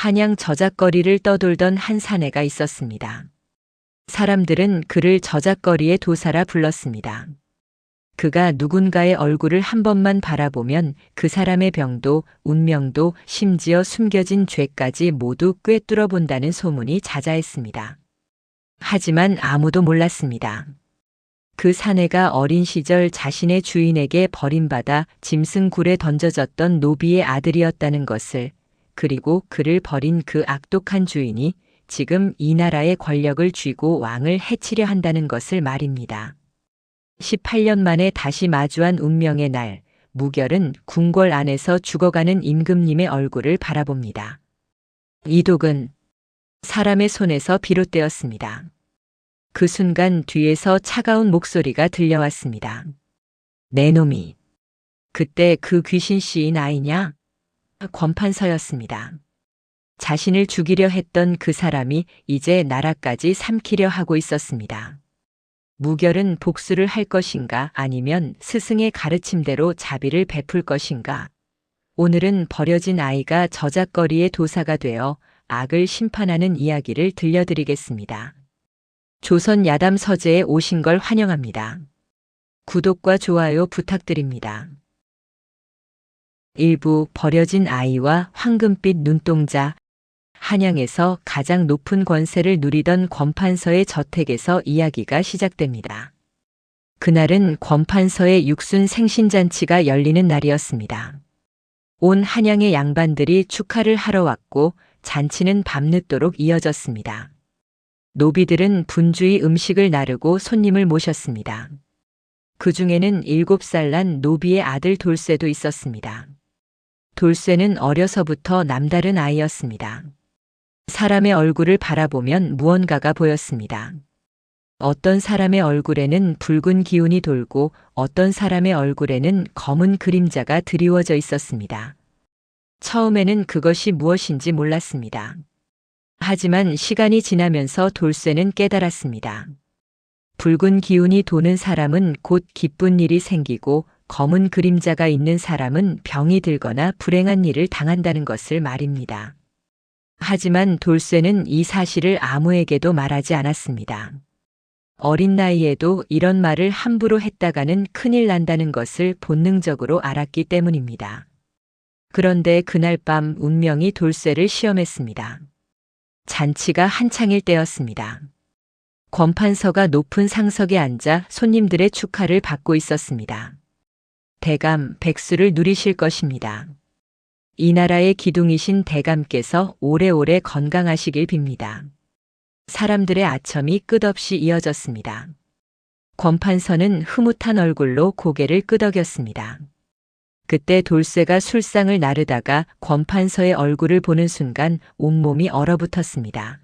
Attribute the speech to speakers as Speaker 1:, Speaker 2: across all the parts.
Speaker 1: 한양 저작거리를 떠돌던 한 사내가 있었습니다. 사람들은 그를 저작거리의 도사라 불렀습니다. 그가 누군가의 얼굴을 한 번만 바라보면 그 사람의 병도, 운명도, 심지어 숨겨진 죄까지 모두 꿰뚫어 본다는 소문이 자자했습니다. 하지만 아무도 몰랐습니다. 그 사내가 어린 시절 자신의 주인에게 버림받아 짐승굴에 던져졌던 노비의 아들이었다는 것을, 그리고 그를 버린 그 악독한 주인이 지금 이 나라의 권력을 쥐고 왕을 해치려 한다는 것을 말입니다. 18년 만에 다시 마주한 운명의 날, 무결은 궁궐 안에서 죽어가는 임금님의 얼굴을 바라봅니다. 이 독은 사람의 손에서 비롯되었습니다. 그 순간 뒤에서 차가운 목소리가 들려왔습니다. 내 놈이 그때 그 귀신 씨인 아이냐? 권판서였습니다. 자신을 죽이려 했던 그 사람이 이제 나라까지 삼키려 하고 있었습니다. 무결은 복수를 할 것인가 아니면 스승의 가르침대로 자비를 베풀 것인가? 오늘은 버려진 아이가 저작거리의 도사가 되어 악을 심판하는 이야기를 들려드리겠습니다. 조선 야담 서재에 오신 걸 환영합니다. 구독과 좋아요 부탁드립니다. 1부 버려진 아이와 황금빛 눈동자. 한양에서 가장 높은 권세를 누리던 권판서의 저택에서 이야기가 시작됩니다. 그날은 권판서의 육순 생신잔치가 열리는 날이었습니다. 온 한양의 양반들이 축하를 하러 왔고 잔치는 밤늦도록 이어졌습니다. 노비들은 분주히 음식을 나르고 손님을 모셨습니다. 그 중에는 7살 난 노비의 아들 돌쇠도 있었습니다. 돌쇠는 어려서부터 남다른 아이였습니다. 사람의 얼굴을 바라보면 무언가가 보였습니다. 어떤 사람의 얼굴에는 붉은 기운이 돌고 어떤 사람의 얼굴에는 검은 그림자가 드리워져 있었습니다. 처음에는 그것이 무엇인지 몰랐습니다. 하지만 시간이 지나면서 돌쇠는 깨달았습니다. 붉은 기운이 도는 사람은 곧 기쁜 일이 생기고 검은 그림자가 있는 사람은 병이 들거나 불행한 일을 당한다는 것을 말입니다. 하지만 돌쇠는 이 사실을 아무에게도 말하지 않았습니다. 어린 나이에도 이런 말을 함부로 했다가는 큰일 난다는 것을 본능적으로 알았기 때문입니다. 그런데 그날 밤 운명이 돌쇠를 시험했습니다. 잔치가 한창일 때였습니다. 권판서가 높은 상석에 앉아 손님들의 축하를 받고 있었습니다. 대감, 백수를 누리실 것입니다. 이 나라의 기둥이신 대감께서 오래오래 건강하시길 빕니다. 사람들의 아첨이 끝없이 이어졌습니다. 권판서는 흐뭇한 얼굴로 고개를 끄덕였습니다. 그때 돌쇠가 술상을 나르다가 권판서의 얼굴을 보는 순간 온몸이 얼어붙었습니다.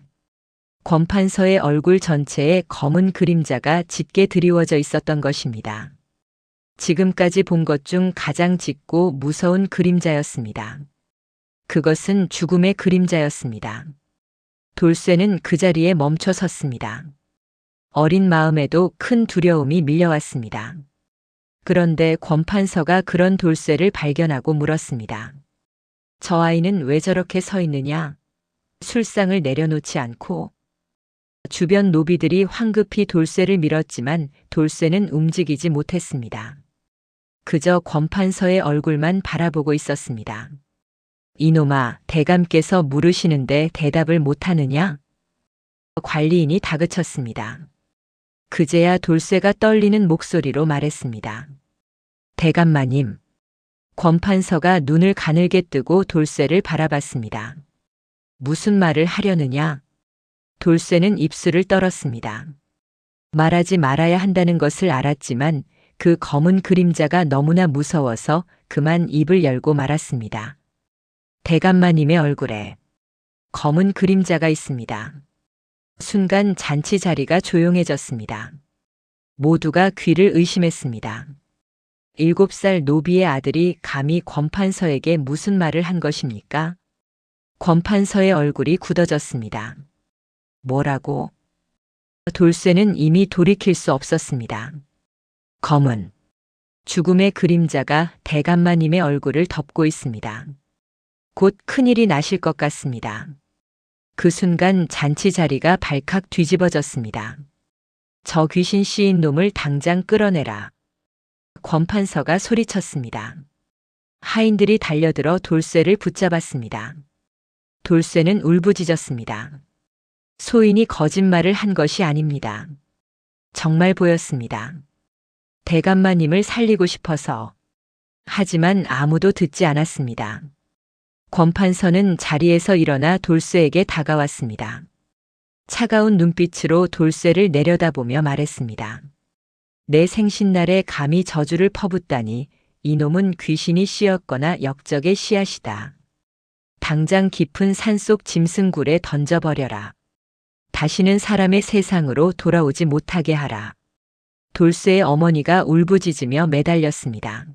Speaker 1: 권판서의 얼굴 전체에 검은 그림자가 짙게 드리워져 있었던 것입니다. 지금까지 본 것 중 가장 짙고 무서운 그림자였습니다. 그것은 죽음의 그림자였습니다. 돌쇠는 그 자리에 멈춰 섰습니다. 어린 마음에도 큰 두려움이 밀려왔습니다. 그런데 권판서가 그런 돌쇠를 발견하고 물었습니다. 저 아이는 왜 저렇게 서 있느냐? 술상을 내려놓지 않고. 주변 노비들이 황급히 돌쇠를 밀었지만 돌쇠는 움직이지 못했습니다. 그저 권판서의 얼굴만 바라보고 있었습니다. 이놈아, 대감께서 물으시는데 대답을 못하느냐? 관리인이 다그쳤습니다. 그제야 돌쇠가 떨리는 목소리로 말했습니다. 대감마님. 권판서가 눈을 가늘게 뜨고 돌쇠를 바라봤습니다. 무슨 말을 하려느냐? 돌쇠는 입술을 떨었습니다. 말하지 말아야 한다는 것을 알았지만 그 검은 그림자가 너무나 무서워서 그만 입을 열고 말았습니다. 대감마님의 얼굴에 검은 그림자가 있습니다. 순간 잔치 자리가 조용해졌습니다. 모두가 귀를 의심했습니다. 7살 노비의 아들이 감히 권판서에게 무슨 말을 한 것입니까? 권판서의 얼굴이 굳어졌습니다. 뭐라고? 돌쇠는 이미 돌이킬 수 없었습니다. 검은 죽음의 그림자가 대감마님의 얼굴을 덮고 있습니다. 곧 큰일이 나실 것 같습니다. 그 순간 잔치 자리가 발칵 뒤집어졌습니다. 저 귀신 씌인 놈을 당장 끌어내라. 권판서가 소리쳤습니다. 하인들이 달려들어 돌쇠를 붙잡았습니다. 돌쇠는 울부짖었습니다. 소인이 거짓말을 한 것이 아닙니다. 정말 보였습니다. 대감마님을 살리고 싶어서. 하지만 아무도 듣지 않았습니다. 권판서는 자리에서 일어나 돌쇠에게 다가왔습니다. 차가운 눈빛으로 돌쇠를 내려다보며 말했습니다. 내 생신날에 감히 저주를 퍼붓다니 이놈은 귀신이 씌었거나 역적의 씨앗이다. 당장 깊은 산속 짐승굴에 던져버려라. 다시는 사람의 세상으로 돌아오지 못하게 하라. 돌쇠의 어머니가 울부짖으며 매달렸습니다.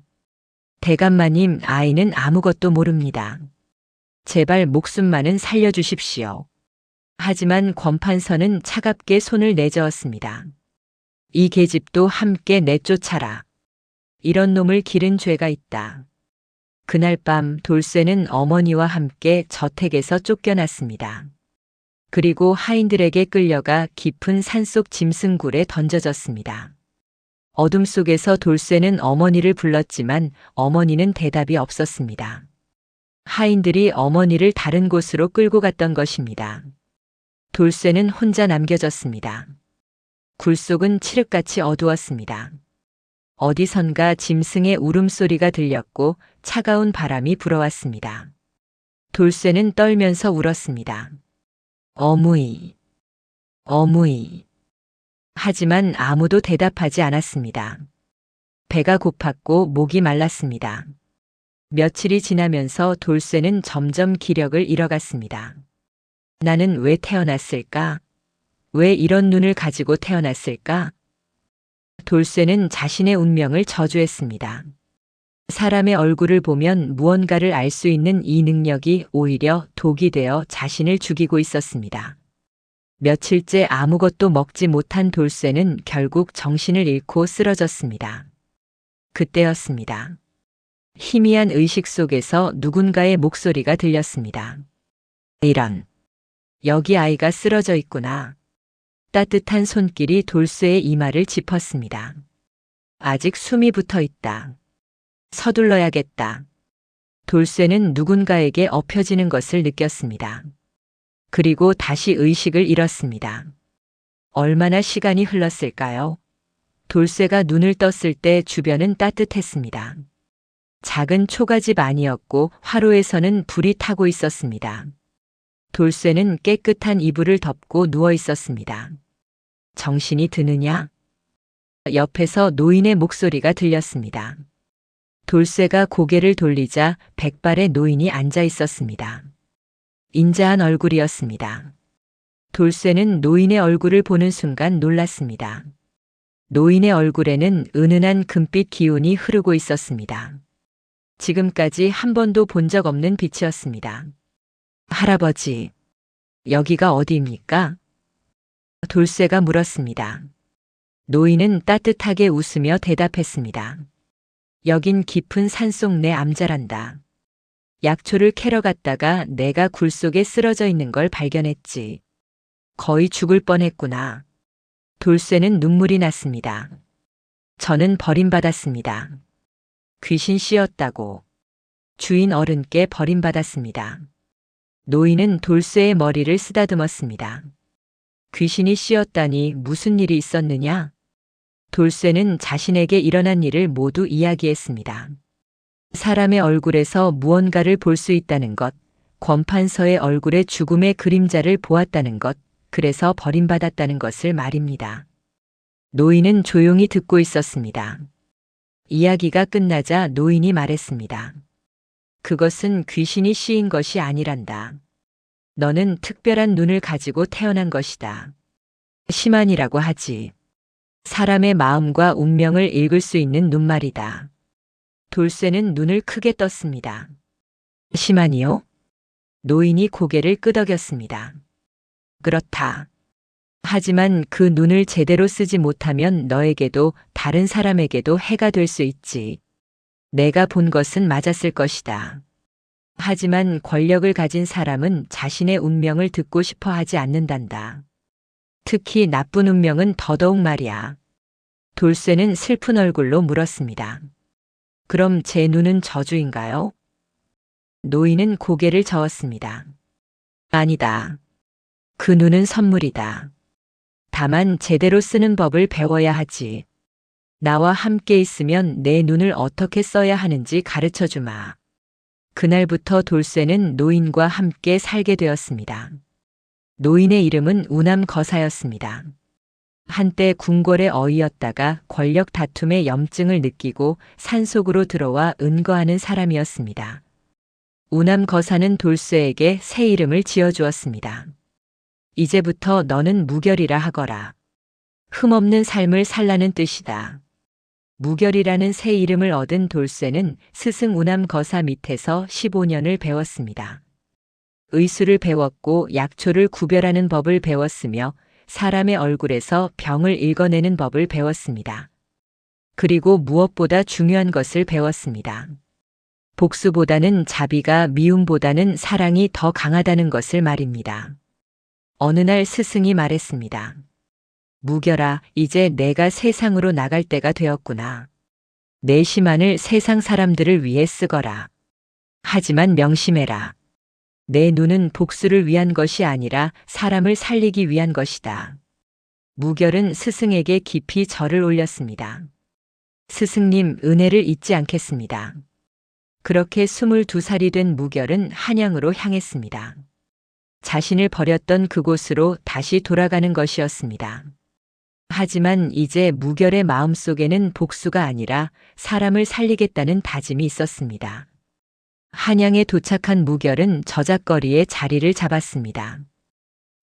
Speaker 1: 대감마님, 아이는 아무것도 모릅니다. 제발 목숨만은 살려주십시오. 하지만 권판서는 차갑게 손을 내저었습니다. 이 계집도 함께 내쫓아라. 이런 놈을 기른 죄가 있다. 그날 밤 돌쇠는 어머니와 함께 저택에서 쫓겨났습니다. 그리고 하인들에게 끌려가 깊은 산속 짐승굴에 던져졌습니다. 어둠 속에서 돌쇠는 어머니를 불렀지만 어머니는 대답이 없었습니다. 하인들이 어머니를 다른 곳으로 끌고 갔던 것입니다. 돌쇠는 혼자 남겨졌습니다. 굴 속은 칠흑같이 어두웠습니다. 어디선가 짐승의 울음소리가 들렸고 차가운 바람이 불어왔습니다. 돌쇠는 떨면서 울었습니다. 어무이, 어무이. 하지만 아무도 대답하지 않았습니다. 배가 고팠고 목이 말랐습니다. 며칠이 지나면서 돌쇠는 점점 기력을 잃어갔습니다. 나는 왜 태어났을까? 왜 이런 눈을 가지고 태어났을까? 돌쇠는 자신의 운명을 저주했습니다. 사람의 얼굴을 보면 무언가를 알 수 있는 이 능력이 오히려 독이 되어 자신을 죽이고 있었습니다. 며칠째 아무것도 먹지 못한 돌쇠는 결국 정신을 잃고 쓰러졌습니다. 그때였습니다. 희미한 의식 속에서 누군가의 목소리가 들렸습니다. 이런, 여기 아이가 쓰러져 있구나. 따뜻한 손길이 돌쇠의 이마를 짚었습니다. 아직 숨이 붙어 있다. 서둘러야겠다. 돌쇠는 누군가에게 엎혀지는 것을 느꼈습니다. 그리고 다시 의식을 잃었습니다. 얼마나 시간이 흘렀을까요? 돌쇠가 눈을 떴을 때 주변은 따뜻했습니다. 작은 초가집 안이었고 화로에서는 불이 타고 있었습니다. 돌쇠는 깨끗한 이불을 덮고 누워 있었습니다. 정신이 드느냐? 옆에서 노인의 목소리가 들렸습니다. 돌쇠가 고개를 돌리자 백발의 노인이 앉아 있었습니다. 인자한 얼굴이었습니다. 돌쇠는 노인의 얼굴을 보는 순간 놀랐습니다. 노인의 얼굴에는 은은한 금빛 기운이 흐르고 있었습니다. 지금까지 한 번도 본 적 없는 빛이었습니다. 할아버지, 여기가 어디입니까? 돌쇠가 물었습니다. 노인은 따뜻하게 웃으며 대답했습니다. 여긴 깊은 산속 내 암자란다. 약초를 캐러 갔다가 내가 굴 속에 쓰러져 있는 걸 발견했지. 거의 죽을 뻔했구나. 돌쇠는 눈물이 났습니다. 저는 버림받았습니다. 귀신 씌었다고. 주인 어른께 버림받았습니다. 노인은 돌쇠의 머리를 쓰다듬었습니다. 귀신이 씌었다니 무슨 일이 있었느냐? 돌쇠는 자신에게 일어난 일을 모두 이야기했습니다. 사람의 얼굴에서 무언가를 볼 수 있다는 것, 권판서의 얼굴에 죽음의 그림자를 보았다는 것, 그래서 버림받았다는 것을 말입니다. 노인은 조용히 듣고 있었습니다. 이야기가 끝나자 노인이 말했습니다. 그것은 귀신이 씌인 것이 아니란다. 너는 특별한 눈을 가지고 태어난 것이다. 시만이라고 하지. 사람의 마음과 운명을 읽을 수 있는 눈 말이다. 돌쇠는 눈을 크게 떴습니다. 시만이요? 노인이 고개를 끄덕였습니다. 그렇다. 하지만 그 눈을 제대로 쓰지 못하면 너에게도 다른 사람에게도 해가 될 수 있지. 내가 본 것은 맞았을 것이다. 하지만 권력을 가진 사람은 자신의 운명을 듣고 싶어 하지 않는단다. 특히 나쁜 운명은 더더욱 말이야. 돌쇠는 슬픈 얼굴로 물었습니다. 그럼 제 눈은 저주인가요? 노인은 고개를 저었습니다. 아니다. 그 눈은 선물이다. 다만 제대로 쓰는 법을 배워야 하지. 나와 함께 있으면 내 눈을 어떻게 써야 하는지 가르쳐 주마. 그날부터 돌쇠는 노인과 함께 살게 되었습니다. 노인의 이름은 우남거사였습니다. 한때 궁궐의 어이였다가 권력 다툼의 염증을 느끼고 산속으로 들어와 은거하는 사람이었습니다. 우남거사는 돌쇠에게 새 이름을 지어주었습니다. 이제부터 너는 무결이라 하거라. 흠없는 삶을 살라는 뜻이다. 무결이라는 새 이름을 얻은 돌쇠는 스승 우남거사 밑에서 15년을 배웠습니다. 의술을 배웠고 약초를 구별하는 법을 배웠으며 사람의 얼굴에서 병을 읽어내는 법을 배웠습니다. 그리고 무엇보다 중요한 것을 배웠습니다. 복수보다는 자비가 미움보다는 사랑이 더 강하다는 것을 말입니다. 어느 날 스승이 말했습니다. 무결아, 이제 내가 세상으로 나갈 때가 되었구나. 내 시만을 세상 사람들을 위해 쓰거라. 하지만 명심해라. 내 눈은 복수를 위한 것이 아니라 사람을 살리기 위한 것이다. 무결은 스승에게 깊이 절을 올렸습니다. 스승님, 은혜를 잊지 않겠습니다. 그렇게 22살이 된 무결은 한양으로 향했습니다. 자신을 버렸던 그곳으로 다시 돌아가는 것이었습니다. 하지만 이제 무결의 마음속에는 복수가 아니라 사람을 살리겠다는 다짐이 있었습니다. 한양에 도착한 무결은 저작거리에 자리를 잡았습니다.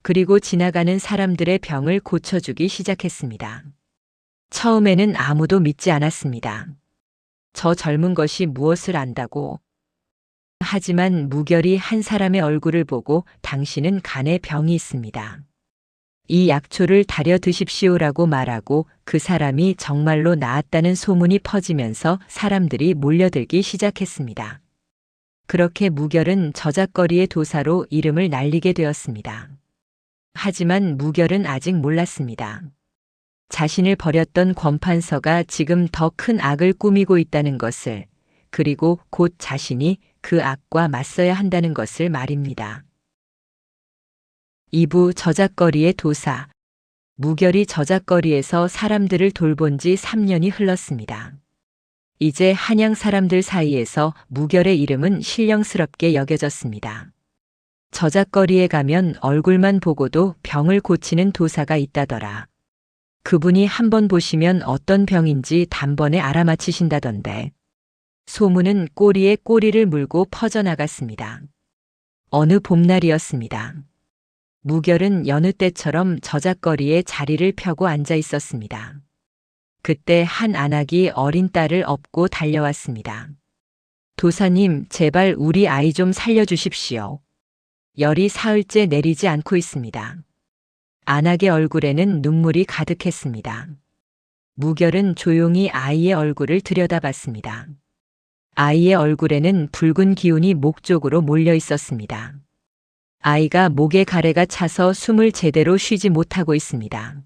Speaker 1: 그리고 지나가는 사람들의 병을 고쳐주기 시작했습니다. 처음에는 아무도 믿지 않았습니다. 저 젊은 것이 무엇을 안다고? 하지만 무결이 한 사람의 얼굴을 보고 당신은 간에 병이 있습니다. 이 약초를 다려 드십시오라고 말하고 그 사람이 정말로 나았다는 소문이 퍼지면서 사람들이 몰려들기 시작했습니다. 그렇게 무결은 저작거리의 도사로 이름을 날리게 되었습니다. 하지만 무결은 아직 몰랐습니다. 자신을 버렸던 권판서가 지금 더 큰 악을 꾸미고 있다는 것을, 그리고 곧 자신이 그 악과 맞서야 한다는 것을 말입니다. 2부 저작거리의 도사. 무결이 저작거리에서 사람들을 돌본 지 3년이 흘렀습니다. 이제 한양 사람들 사이에서 무결의 이름은 신령스럽게 여겨졌습니다. 저작거리에 가면 얼굴만 보고도 병을 고치는 도사가 있다더라. 그분이 한번 보시면 어떤 병인지 단번에 알아맞히신다던데. 소문은 꼬리에 꼬리를 물고 퍼져나갔습니다. 어느 봄날이었습니다. 무결은 여느 때처럼 저작거리에 자리를 펴고 앉아 있었습니다. 그때 한 안악이 어린 딸을 업고 달려왔습니다. 도사님, 제발 우리 아이 좀 살려주십시오. 열이 사흘째 내리지 않고 있습니다. 안악의 얼굴에는 눈물이 가득했습니다. 무결은 조용히 아이의 얼굴을 들여다봤습니다. 아이의 얼굴에는 붉은 기운이 목 쪽으로 몰려 있었습니다. 아이가 목에 가래가 차서 숨을 제대로 쉬지 못하고 있습니다.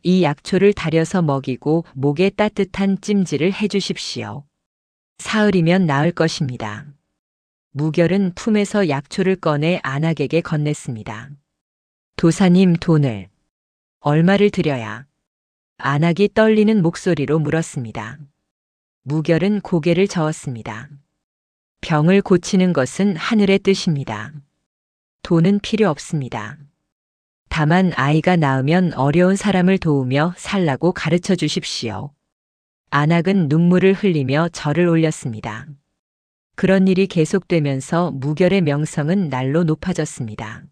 Speaker 1: 이 약초를 다려서 먹이고 목에 따뜻한 찜질을 해주십시오. 사흘이면 나을 것입니다. 무결은 품에서 약초를 꺼내 안악에게 건넸습니다. 도사님, 돈을 얼마를 드려야? 안악이 떨리는 목소리로 물었습니다. 무결은 고개를 저었습니다. 병을 고치는 것은 하늘의 뜻입니다. 돈은 필요 없습니다. 다만 아이가 낳으면 어려운 사람을 도우며 살라고 가르쳐 주십시오. 안악은 눈물을 흘리며 절을 올렸습니다. 그런 일이 계속되면서 무결의 명성은 날로 높아졌습니다.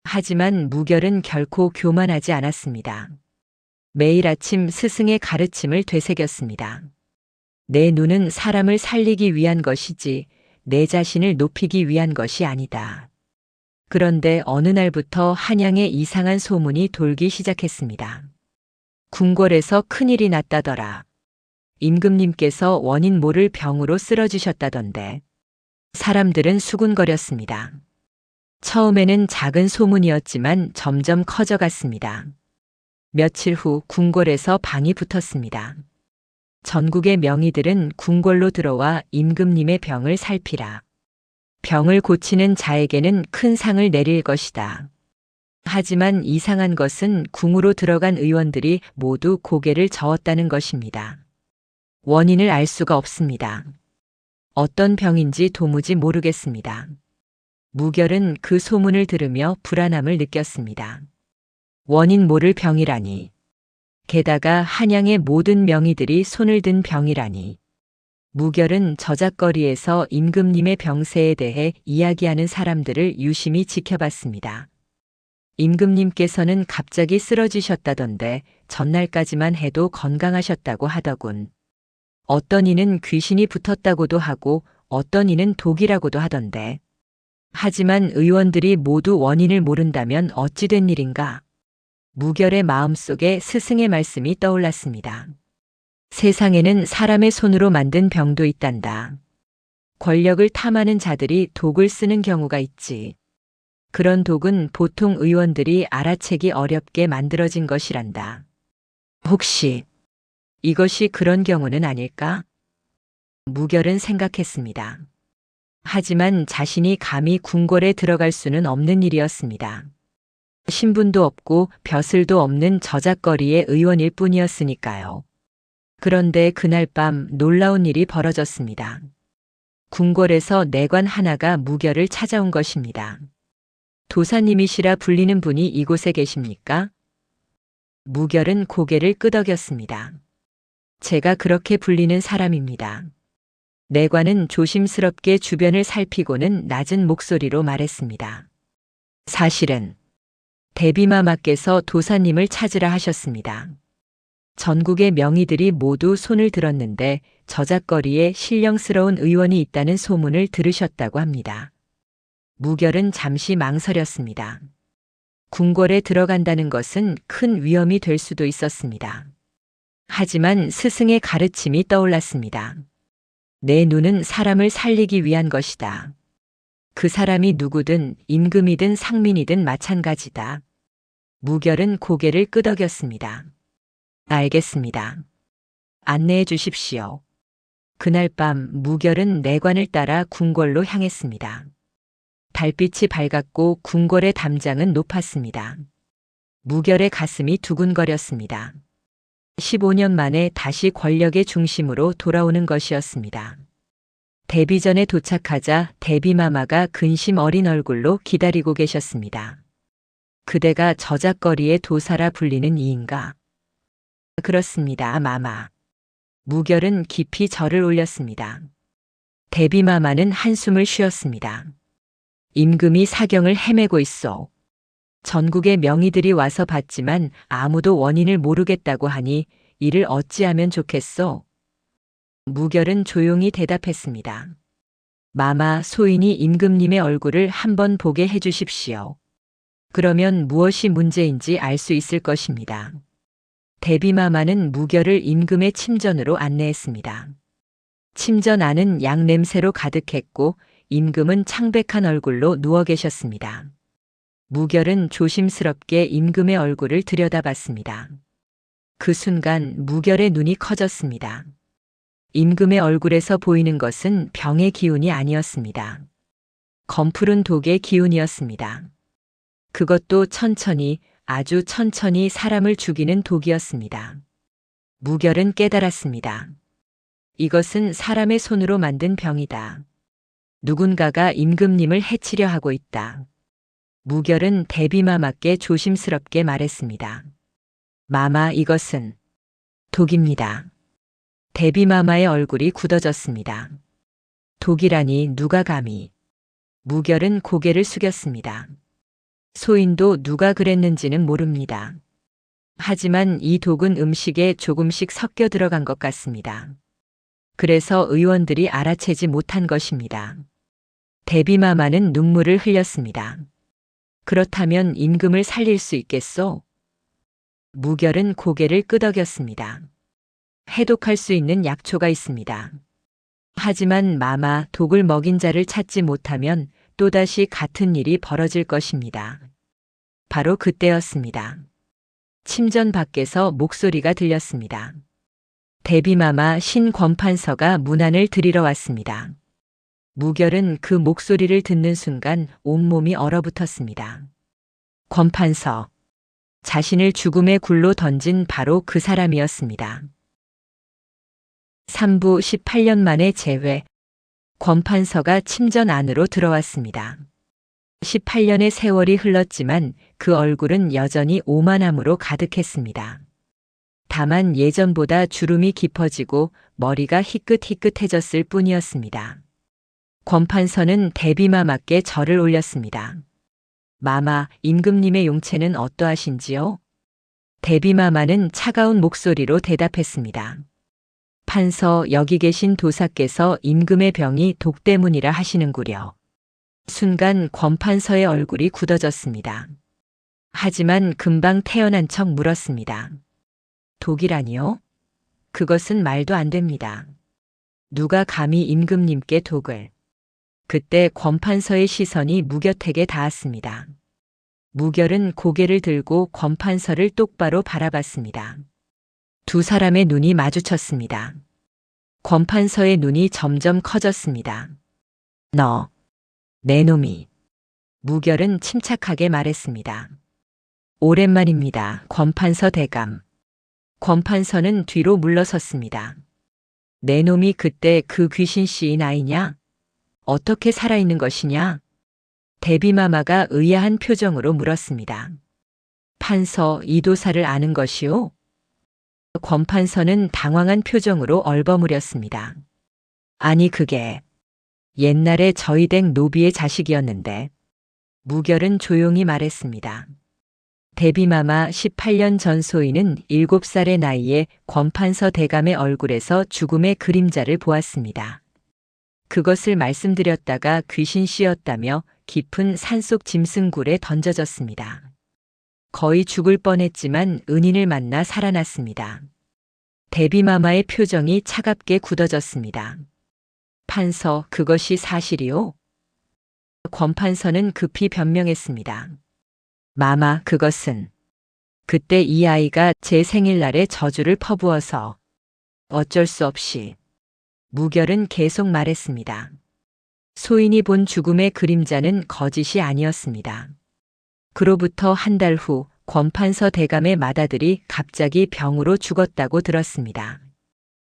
Speaker 1: 하지만 무결은 결코 교만하지 않았습니다. 매일 아침 스승의 가르침을 되새겼습니다. 내 눈은 사람을 살리기 위한 것이지 내 자신을 높이기 위한 것이 아니다. 그런데 어느 날부터 한양에 이상한 소문이 돌기 시작했습니다. 궁궐에서 큰일이 났다더라. 임금님께서 원인 모를 병으로 쓰러지셨다던데. 사람들은 수군거렸습니다. 처음에는 작은 소문이었지만 점점 커져갔습니다. 며칠 후 궁궐에서 방이 붙었습니다. 전국의 명의들은 궁궐로 들어와 임금님의 병을 살피라. 병을 고치는 자에게는 큰 상을 내릴 것이다. 하지만 이상한 것은 궁으로 들어간 의원들이 모두 고개를 저었다는 것입니다. 원인을 알 수가 없습니다. 어떤 병인지 도무지 모르겠습니다. 무결은 그 소문을 들으며 불안함을 느꼈습니다. 원인 모를 병이라니. 게다가 한양의 모든 명의들이 손을 든 병이라니. 무결은 저작거리에서 임금님의 병세에 대해 이야기하는 사람들을 유심히 지켜봤습니다. 임금님께서는 갑자기 쓰러지셨다던데 전날까지만 해도 건강하셨다고 하더군. 어떤 이는 귀신이 붙었다고도 하고 어떤 이는 독이라고도 하던데. 하지만 의원들이 모두 원인을 모른다면 어찌 된 일인가? 무결의 마음속에 스승의 말씀이 떠올랐습니다. 세상에는 사람의 손으로 만든 병도 있단다. 권력을 탐하는 자들이 독을 쓰는 경우가 있지. 그런 독은 보통 의원들이 알아채기 어렵게 만들어진 것이란다. 혹시 이것이 그런 경우는 아닐까? 무결은 생각했습니다. 하지만 자신이 감히 궁궐에 들어갈 수는 없는 일이었습니다. 신분도 없고 벼슬도 없는 저작거리의 의원일 뿐이었으니까요. 그런데 그날 밤 놀라운 일이 벌어졌습니다. 궁궐에서 내관 하나가 무결을 찾아온 것입니다. 도사님이시라 불리는 분이 이곳에 계십니까? 무결은 고개를 끄덕였습니다. 제가 그렇게 불리는 사람입니다. 내관은 조심스럽게 주변을 살피고는 낮은 목소리로 말했습니다. 사실은 대비마마께서 도사님을 찾으라 하셨습니다. 전국의 명의들이 모두 손을 들었는데 저작거리에 신령스러운 의원이 있다는 소문을 들으셨다고 합니다. 무결은 잠시 망설였습니다. 궁궐에 들어간다는 것은 큰 위험이 될 수도 있었습니다. 하지만 스승의 가르침이 떠올랐습니다. 내 눈은 사람을 살리기 위한 것이다. 그 사람이 누구든 임금이든 상민이든 마찬가지다. 무결은 고개를 끄덕였습니다. 알겠습니다. 안내해 주십시오. 그날 밤 무결은 내관을 따라 궁궐로 향했습니다. 달빛이 밝았고 궁궐의 담장은 높았습니다. 무결의 가슴이 두근거렸습니다. 15년 만에 다시 권력의 중심으로 돌아오는 것이었습니다. 데비전에 도착하자 데비마마가 근심 어린 얼굴로 기다리고 계셨습니다. 그대가 저작거리의 도사라 불리는 이인가? 그렇습니다, 마마. 무결은 깊이 절을 올렸습니다. 데비마마는 한숨을 쉬었습니다. 임금이 사경을 헤매고 있어. 전국의 명의들이 와서 봤지만 아무도 원인을 모르겠다고 하니 이를 어찌하면 좋겠소? 무결은 조용히 대답했습니다. 마마, 소인이 임금님의 얼굴을 한번 보게 해주십시오. 그러면 무엇이 문제인지 알 수 있을 것입니다. 데비마마는 무결을 임금의 침전으로 안내했습니다. 침전 안은 양 냄새로 가득했고 임금은 창백한 얼굴로 누워 계셨습니다. 무결은 조심스럽게 임금의 얼굴을 들여다봤습니다. 그 순간 무결의 눈이 커졌습니다. 임금의 얼굴에서 보이는 것은 병의 기운이 아니었습니다. 검푸른 독의 기운이었습니다. 그것도 천천히, 아주 천천히 사람을 죽이는 독이었습니다. 무결은 깨달았습니다. 이것은 사람의 손으로 만든 병이다. 누군가가 임금님을 해치려 하고 있다. 무결은 데비마마께 조심스럽게 말했습니다. 마마, 이것은 독입니다. 데비마마의 얼굴이 굳어졌습니다. 독이라니 누가 감히. 무결은 고개를 숙였습니다. 소인도 누가 그랬는지는 모릅니다. 하지만 이 독은 음식에 조금씩 섞여 들어간 것 같습니다. 그래서 의원들이 알아채지 못한 것입니다. 데비마마는 눈물을 흘렸습니다. 그렇다면 임금을 살릴 수 있겠소? 무결은 고개를 끄덕였습니다. 해독할 수 있는 약초가 있습니다. 하지만 마마 독을 먹인 자를 찾지 못하면 또다시 같은 일이 벌어질 것입니다. 바로 그때였습니다. 침전 밖에서 목소리가 들렸습니다. 대비마마 신권판서가 문안을 드리러 왔습니다. 무결은 그 목소리를 듣는 순간 온몸이 얼어붙었습니다. 권판서. 자신을 죽음의 굴로 던진 바로 그 사람이었습니다. 3부 18년 만에 재회. 권판서가 침전 안으로 들어왔습니다. 18년의 세월이 흘렀지만 그 얼굴은 여전히 오만함으로 가득했습니다. 다만 예전보다 주름이 깊어지고 머리가 희끗희끗해졌을 뿐이었습니다. 권판서는 대비마마께 절을 올렸습니다. 마마, 임금님의 용체는 어떠하신지요? 대비마마는 차가운 목소리로 대답했습니다. 판서, 여기 계신 도사께서 임금의 병이 독 때문이라 하시는구려. 순간 권판서의 얼굴이 굳어졌습니다. 하지만 금방 태어난 척 물었습니다. 독이라니요? 그것은 말도 안 됩니다. 누가 감히 임금님께 독을. 그때 권판서의 시선이 무결에게 닿았습니다. 무결은 고개를 들고 권판서를 똑바로 바라봤습니다. 두 사람의 눈이 마주쳤습니다. 권판서의 눈이 점점 커졌습니다. 너, 내 놈이. 무결은 침착하게 말했습니다. 오랜만입니다, 권판서 대감. 권판서는 뒤로 물러섰습니다. 내 놈이 그때 그 귀신 씨인 아이냐? 어떻게 살아있는 것이냐? 대비마마가 의아한 표정으로 물었습니다. 판서, 이 도사를 아는 것이오? 권판서는 당황한 표정으로 얼버무렸습니다. 아니 그게 옛날에 저희 댁 노비의 자식이었는데. 무결은 조용히 말했습니다. 대비마마 18년 전 소인은 7살의 나이에 권판서 대감의 얼굴에서 죽음의 그림자를 보았습니다. 그것을 말씀드렸다가 귀신 씨였다며 깊은 산속 짐승굴에 던져졌습니다. 거의 죽을 뻔했지만 은인을 만나 살아났습니다. 대비마마의 표정이 차갑게 굳어졌습니다. 판서, 그것이 사실이오? 권판서는 급히 변명했습니다. 마마, 그것은 그때 이 아이가 제 생일날에 저주를 퍼부어서 어쩔 수 없이. 무결은 계속 말했습니다. 소인이 본 죽음의 그림자는 거짓이 아니었습니다. 그로부터 한 달 후 권판서 대감의 맏아들이 갑자기 병으로 죽었다고 들었습니다.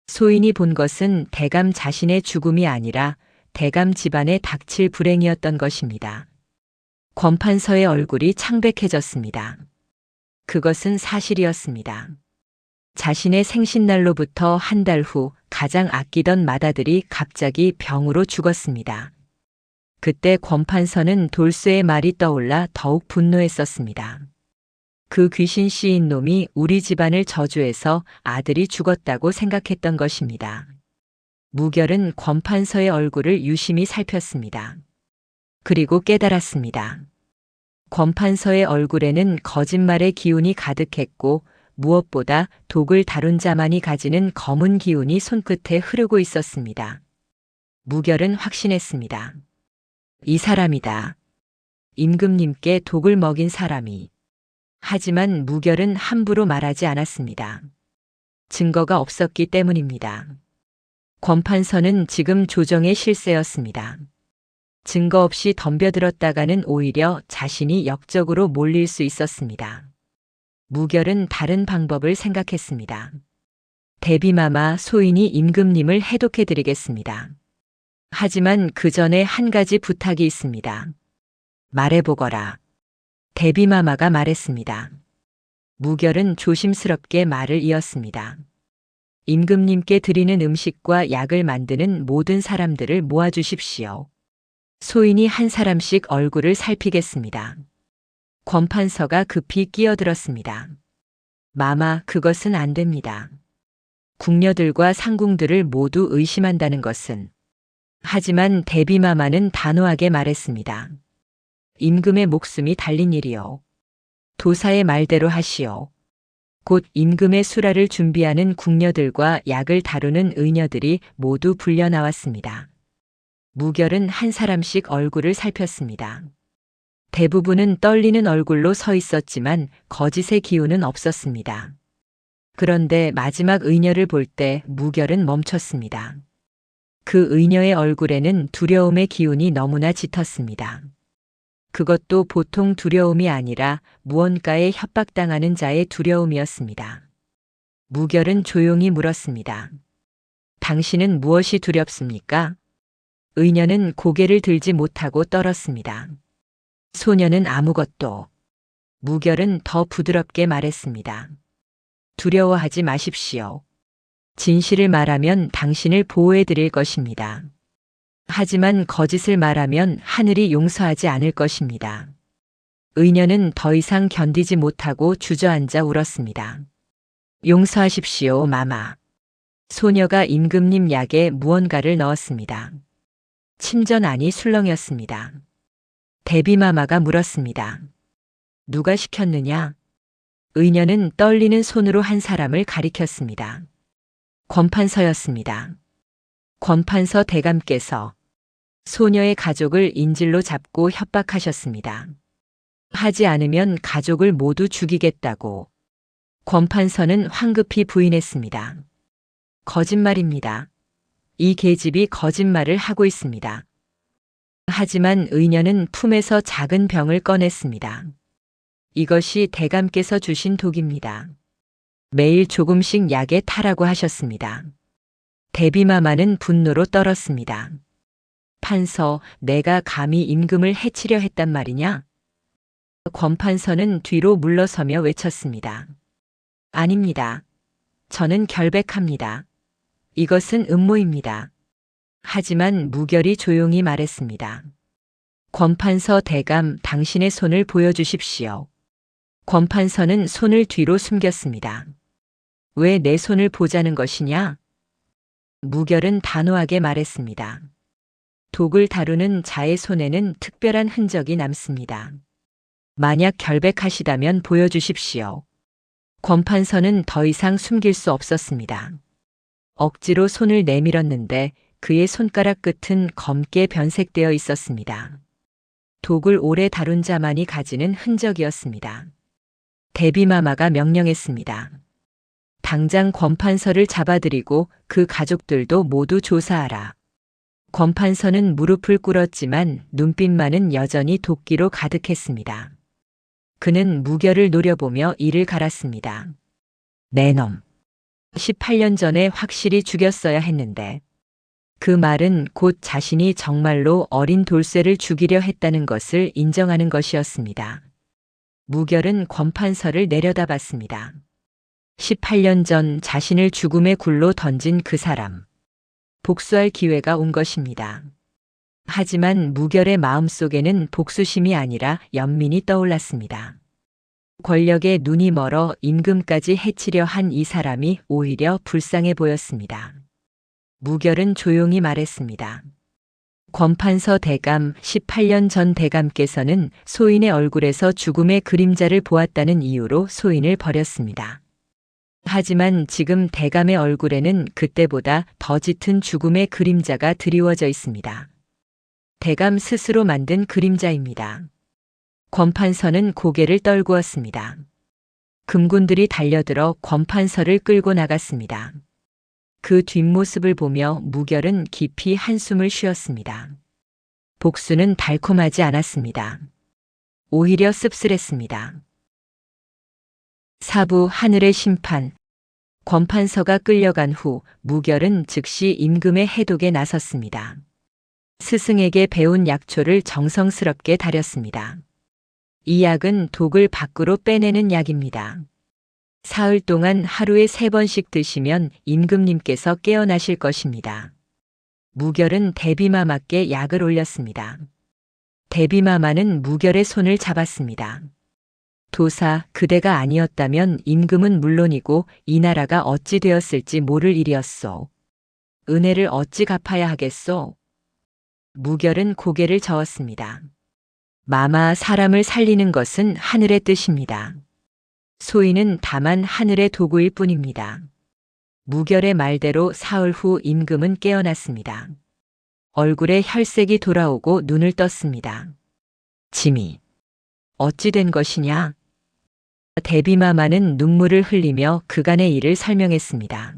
Speaker 1: 소인이 본 것은 대감 자신의 죽음이 아니라 대감 집안에 닥칠 불행이었던 것입니다. 권판서의 얼굴이 창백해졌습니다. 그것은 사실이었습니다. 자신의 생신날로부터 한 달 후 가장 아끼던 맏아들이 갑자기 병으로 죽었습니다. 그때 권판서는 돌쇠의 말이 떠올라 더욱 분노했었습니다. 그 귀신 씨인 놈이 우리 집안을 저주해서 아들이 죽었다고 생각했던 것입니다. 무결은 권판서의 얼굴을 유심히 살폈습니다. 그리고 깨달았습니다. 권판서의 얼굴에는 거짓말의 기운이 가득했고 무엇보다 독을 다룬 자만이 가지는 검은 기운이 손끝에 흐르고 있었습니다. 무결은 확신했습니다. 이 사람이다. 임금님께 독을 먹인 사람이. 하지만 무결은 함부로 말하지 않았습니다. 증거가 없었기 때문입니다. 권판서는 지금 조정의 실세였습니다. 증거 없이 덤벼들었다가는 오히려 자신이 역적으로 몰릴 수 있었습니다. 무결은 다른 방법을 생각했습니다. 대비마마 소인이 임금님을 해독해드리겠습니다. 하지만 그 전에 한 가지 부탁이 있습니다. 말해보거라. 대비마마가 말했습니다. 무결은 조심스럽게 말을 이었습니다. 임금님께 드리는 음식과 약을 만드는 모든 사람들을 모아주십시오. 소인이 한 사람씩 얼굴을 살피겠습니다. 권판서가 급히 끼어들었습니다. 마마, 그것은 안 됩니다. 궁녀들과 상궁들을 모두 의심한다는 것은. 하지만 대비마마는 단호하게 말했습니다. 임금의 목숨이 달린 일이요. 도사의 말대로 하시오. 곧 임금의 수라를 준비하는 궁녀들과 약을 다루는 의녀들이 모두 불려 나왔습니다. 무결은 한 사람씩 얼굴을 살폈습니다. 대부분은 떨리는 얼굴로 서 있었지만 거짓의 기운은 없었습니다. 그런데 마지막 의녀를 볼 때 무결은 멈췄습니다. 그 의녀의 얼굴에는 두려움의 기운이 너무나 짙었습니다. 그것도 보통 두려움이 아니라 무언가에 협박당하는 자의 두려움이었습니다. 무결은 조용히 물었습니다. 당신은 무엇이 두렵습니까? 의녀는 고개를 들지 못하고 떨었습니다. 소녀는 아무것도. 무결은 더 부드럽게 말했습니다. 두려워하지 마십시오. 진실을 말하면 당신을 보호해 드릴 것입니다. 하지만 거짓을 말하면 하늘이 용서하지 않을 것입니다. 의녀는 더 이상 견디지 못하고 주저앉아 울었습니다. 용서하십시오, 마마. 소녀가 임금님 약에 무언가를 넣었습니다. 침전 안이 술렁이었습니다. 대비마마가 물었습니다. 누가 시켰느냐? 의녀는 떨리는 손으로 한 사람을 가리켰습니다. 권판서였습니다. 권판서 대감께서 소녀의 가족을 인질로 잡고 협박하셨습니다. 하지 않으면 가족을 모두 죽이겠다고. 권판서는 황급히 부인했습니다. 거짓말입니다. 이 계집이 거짓말을 하고 있습니다. 하지만 의녀는 품에서 작은 병을 꺼냈습니다. 이것이 대감께서 주신 독입니다. 매일 조금씩 약에 타라고 하셨습니다. 대비마마는 분노로 떨었습니다. 판서, 내가 감히 임금을 해치려 했단 말이냐? 권판서는 뒤로 물러서며 외쳤습니다. 아닙니다. 저는 결백합니다. 이것은 음모입니다. 하지만 무결이 조용히 말했습니다. 권판서 대감, 당신의 손을 보여주십시오. 권판서는 손을 뒤로 숨겼습니다. 왜 내 손을 보자는 것이냐? 무결은 단호하게 말했습니다. 독을 다루는 자의 손에는 특별한 흔적이 남습니다. 만약 결백하시다면 보여주십시오. 권판서는 더 이상 숨길 수 없었습니다. 억지로 손을 내밀었는데 그의 손가락 끝은 검게 변색되어 있었습니다. 독을 오래 다룬 자만이 가지는 흔적이었습니다. 대비마마가 명령했습니다. 당장 권판서를 잡아들이고 그 가족들도 모두 조사하라. 권판서는 무릎을 꿇었지만 눈빛만은 여전히 도끼로 가득했습니다. 그는 무결을 노려보며 이를 갈았습니다. 내 놈. 18년 전에 확실히 죽였어야 했는데. 그 말은 곧 자신이 정말로 어린 돌쇠를 죽이려 했다는 것을 인정하는 것이었습니다. 무결은 권판서를 내려다봤습니다. 18년 전 자신을 죽음의 굴로 던진 그 사람. 복수할 기회가 온 것입니다. 하지만 무결의 마음속에는 복수심이 아니라 연민이 떠올랐습니다. 권력에 눈이 멀어 임금까지 해치려 한 이 사람이 오히려 불쌍해 보였습니다. 무결은 조용히 말했습니다. 권판서 대감, 18년 전 대감께서는 소인의 얼굴에서 죽음의 그림자를 보았다는 이유로 소인을 버렸습니다. 하지만 지금 대감의 얼굴에는 그때보다 더 짙은 죽음의 그림자가 드리워져 있습니다. 대감 스스로 만든 그림자입니다. 권판서는 고개를 떨구었습니다. 금군들이 달려들어 권판서를 끌고 나갔습니다. 그 뒷모습을 보며 무결은 깊이 한숨을 쉬었습니다. 복수는 달콤하지 않았습니다. 오히려 씁쓸했습니다. 사부 하늘의 심판. 권판서가 끌려간 후 무결은 즉시 임금의 해독에 나섰습니다. 스승에게 배운 약초를 정성스럽게 다렸습니다. 이 약은 독을 밖으로 빼내는 약입니다. 사흘 동안 하루에 3번씩 드시면 임금님께서 깨어나실 것입니다. 무결은 대비마마께 약을 올렸습니다. 대비마마는 무결의 손을 잡았습니다. 도사, 그대가 아니었다면 임금은 물론이고 이 나라가 어찌 되었을지 모를 일이었소. 은혜를 어찌 갚아야 하겠소? 무결은 고개를 저었습니다. 마마, 사람을 살리는 것은 하늘의 뜻입니다. 소인은 다만 하늘의 도구일 뿐입니다. 무결의 말대로 사흘 후 임금은 깨어났습니다. 얼굴에 혈색이 돌아오고 눈을 떴습니다. 짐이 어찌 된 것이냐? 대비마마는 눈물을 흘리며 그간의 일을 설명했습니다.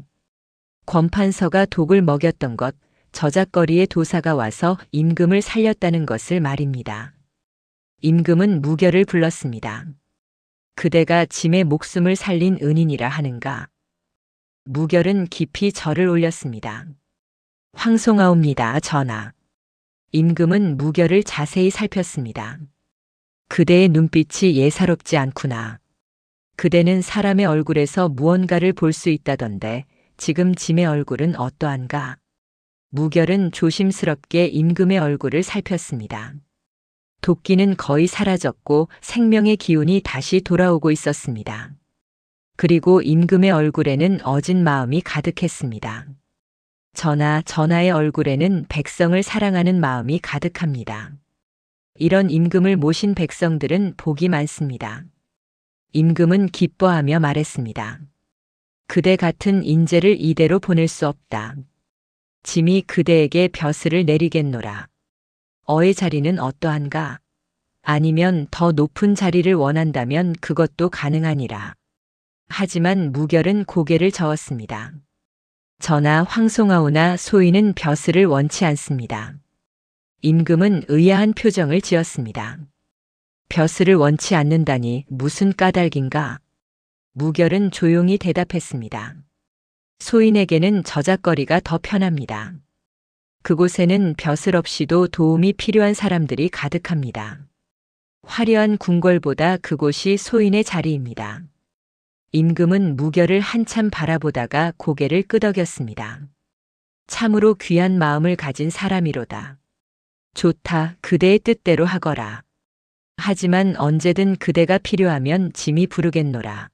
Speaker 1: 권판서가 독을 먹였던 것, 저작거리의 도사가 와서 임금을 살렸다는 것을 말입니다. 임금은 무결을 불렀습니다. 그대가 짐의 목숨을 살린 은인이라 하는가? 무결은 깊이 절을 올렸습니다. 황송하옵니다, 전하. 임금은 무결을 자세히 살폈습니다. 그대의 눈빛이 예사롭지 않구나. 그대는 사람의 얼굴에서 무언가를 볼 수 있다던데 지금 짐의 얼굴은 어떠한가? 무결은 조심스럽게 임금의 얼굴을 살폈습니다. 도끼는 거의 사라졌고 생명의 기운이 다시 돌아오고 있었습니다. 그리고 임금의 얼굴에는 어진 마음이 가득했습니다. 전하의 얼굴에는 백성을 사랑하는 마음이 가득합니다. 이런 임금을 모신 백성들은 복이 많습니다. 임금은 기뻐하며 말했습니다. 그대 같은 인재를 이대로 보낼 수 없다. 짐이 그대에게 벼슬을 내리겠노라. 어의 자리는 어떠한가? 아니면 더 높은 자리를 원한다면 그것도 가능하니라. 하지만 무결은 고개를 저었습니다. 전하, 황송하오나 소인은 벼슬을 원치 않습니다. 임금은 의아한 표정을 지었습니다. 벼슬을 원치 않는다니 무슨 까닭인가? 무결은 조용히 대답했습니다. 소인에게는 저작거리가 더 편합니다. 그곳에는 벼슬 없이도 도움이 필요한 사람들이 가득합니다. 화려한 궁궐보다 그곳이 소인의 자리입니다. 임금은 무결을 한참 바라보다가 고개를 끄덕였습니다. 참으로 귀한 마음을 가진 사람이로다. 좋다, 그대의 뜻대로 하거라. 하지만 언제든 그대가 필요하면 짐이 부르겠노라.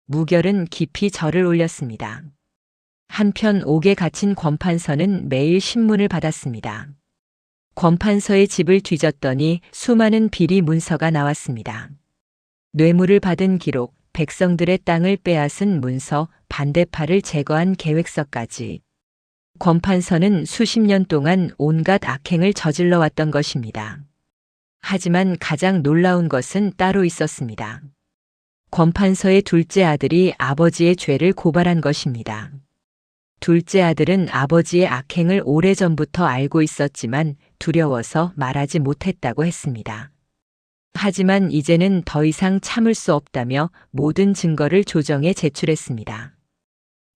Speaker 1: 무결은 깊이 절을 올렸습니다. 한편 옥에 갇힌 권판서는 매일 신문을 받았습니다. 권판서의 집을 뒤졌더니 수많은 비리 문서가 나왔습니다. 뇌물을 받은 기록, 백성들의 땅을 빼앗은 문서, 반대파를 제거한 계획서까지. 권판서는 수십 년 동안 온갖 악행을 저질러 왔던 것입니다. 하지만 가장 놀라운 것은 따로 있었습니다. 권판서의 둘째 아들이 아버지의 죄를 고발한 것입니다. 둘째 아들은 아버지의 악행을 오래전부터 알고 있었지만 두려워서 말하지 못했다고 했습니다. 하지만 이제는 더 이상 참을 수 없다며 모든 증거를 조정에 제출했습니다.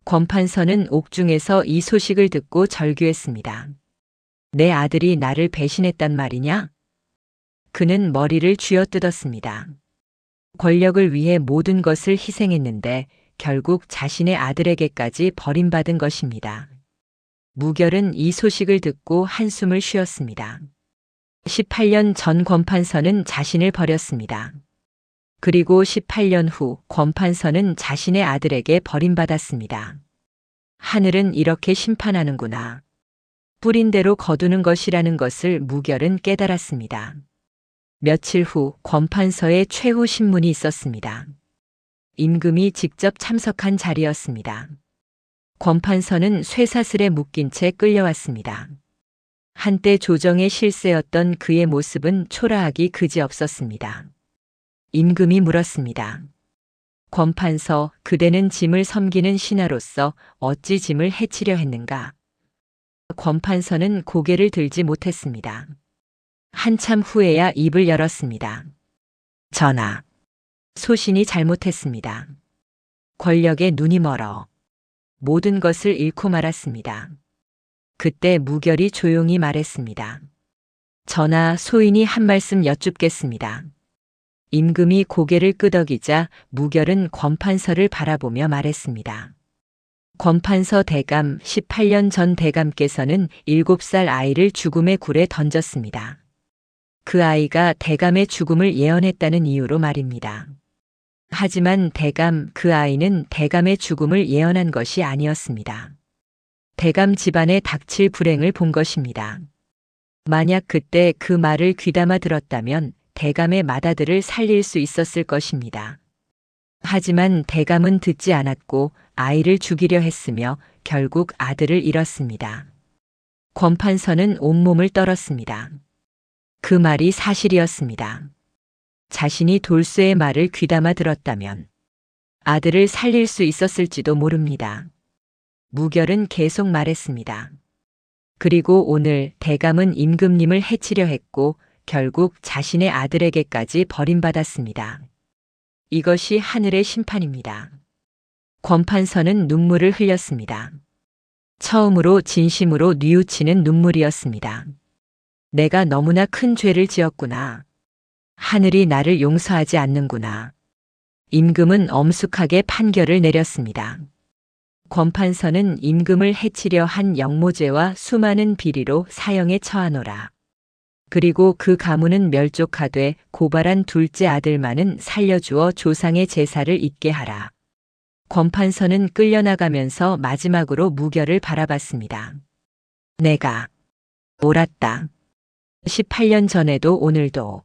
Speaker 1: 권판서는 옥중에서 이 소식을 듣고 절규했습니다. 내 아들이 나를 배신했단 말이냐? 그는 머리를 쥐어뜯었습니다. 권력을 위해 모든 것을 희생했는데 결국 자신의 아들에게까지 버림받은 것입니다. 무결은 이 소식을 듣고 한숨을 쉬었습니다. 18년 전 권판서는 자신을 버렸습니다. 그리고 18년 후 권판서는 자신의 아들에게 버림받았습니다. 하늘은 이렇게 심판하는구나. 뿌린 대로 거두는 것이라는 것을 무결은 깨달았습니다. 며칠 후 권판서의 최후 신문이 있었습니다. 임금이 직접 참석한 자리였습니다. 권판서는 쇠사슬에 묶인 채 끌려왔습니다. 한때 조정의 실세였던 그의 모습은 초라하기 그지없었습니다. 임금이 물었습니다. 권판서, 그대는 짐을 섬기는 신하로서 어찌 짐을 해치려 했는가? 권판서는 고개를 들지 못했습니다. 한참 후에야 입을 열었습니다. 전하, 소신이 잘못했습니다. 권력에 눈이 멀어 모든 것을 잃고 말았습니다. 그때 무결이 조용히 말했습니다. 전하, 소인이 한 말씀 여쭙겠습니다. 임금이 고개를 끄덕이자 무결은 권판서를 바라보며 말했습니다. 권판서 대감, 18년 전 대감께서는 7살 아이를 죽음의 굴에 던졌습니다. 그 아이가 대감의 죽음을 예언했다는 이유로 말입니다. 하지만 그 아이는 대감의 죽음을 예언한 것이 아니었습니다. 대감 집안에 닥칠 불행을 본 것입니다. 만약 그때 그 말을 귀담아 들었다면 대감의 맏아들을 살릴 수 있었을 것입니다. 하지만 대감은 듣지 않았고 아이를 죽이려 했으며 결국 아들을 잃었습니다. 권판서는 온몸을 떨었습니다. 그 말이 사실이었습니다. 자신이 돌쇠의 말을 귀담아 들었다면 아들을 살릴 수 있었을지도 모릅니다. 무결은 계속 말했습니다. 그리고 오늘 대감은 임금님을 해치려 했고 결국 자신의 아들에게까지 버림받았습니다. 이것이 하늘의 심판입니다. 권판서는 눈물을 흘렸습니다. 처음으로 진심으로 뉘우치는 눈물이었습니다. 내가 너무나 큰 죄를 지었구나. 하늘이 나를 용서하지 않는구나. 임금은 엄숙하게 판결을 내렸습니다. 권판서는 임금을 해치려 한 영모제와 수많은 비리로 사형에 처하노라. 그리고 그 가문은 멸족하되 고발한 둘째 아들만은 살려주어 조상의 제사를 잇게 하라. 권판서는 끌려나가면서 마지막으로 무결을 바라봤습니다. 내가 옳았다. 18년 전에도 오늘도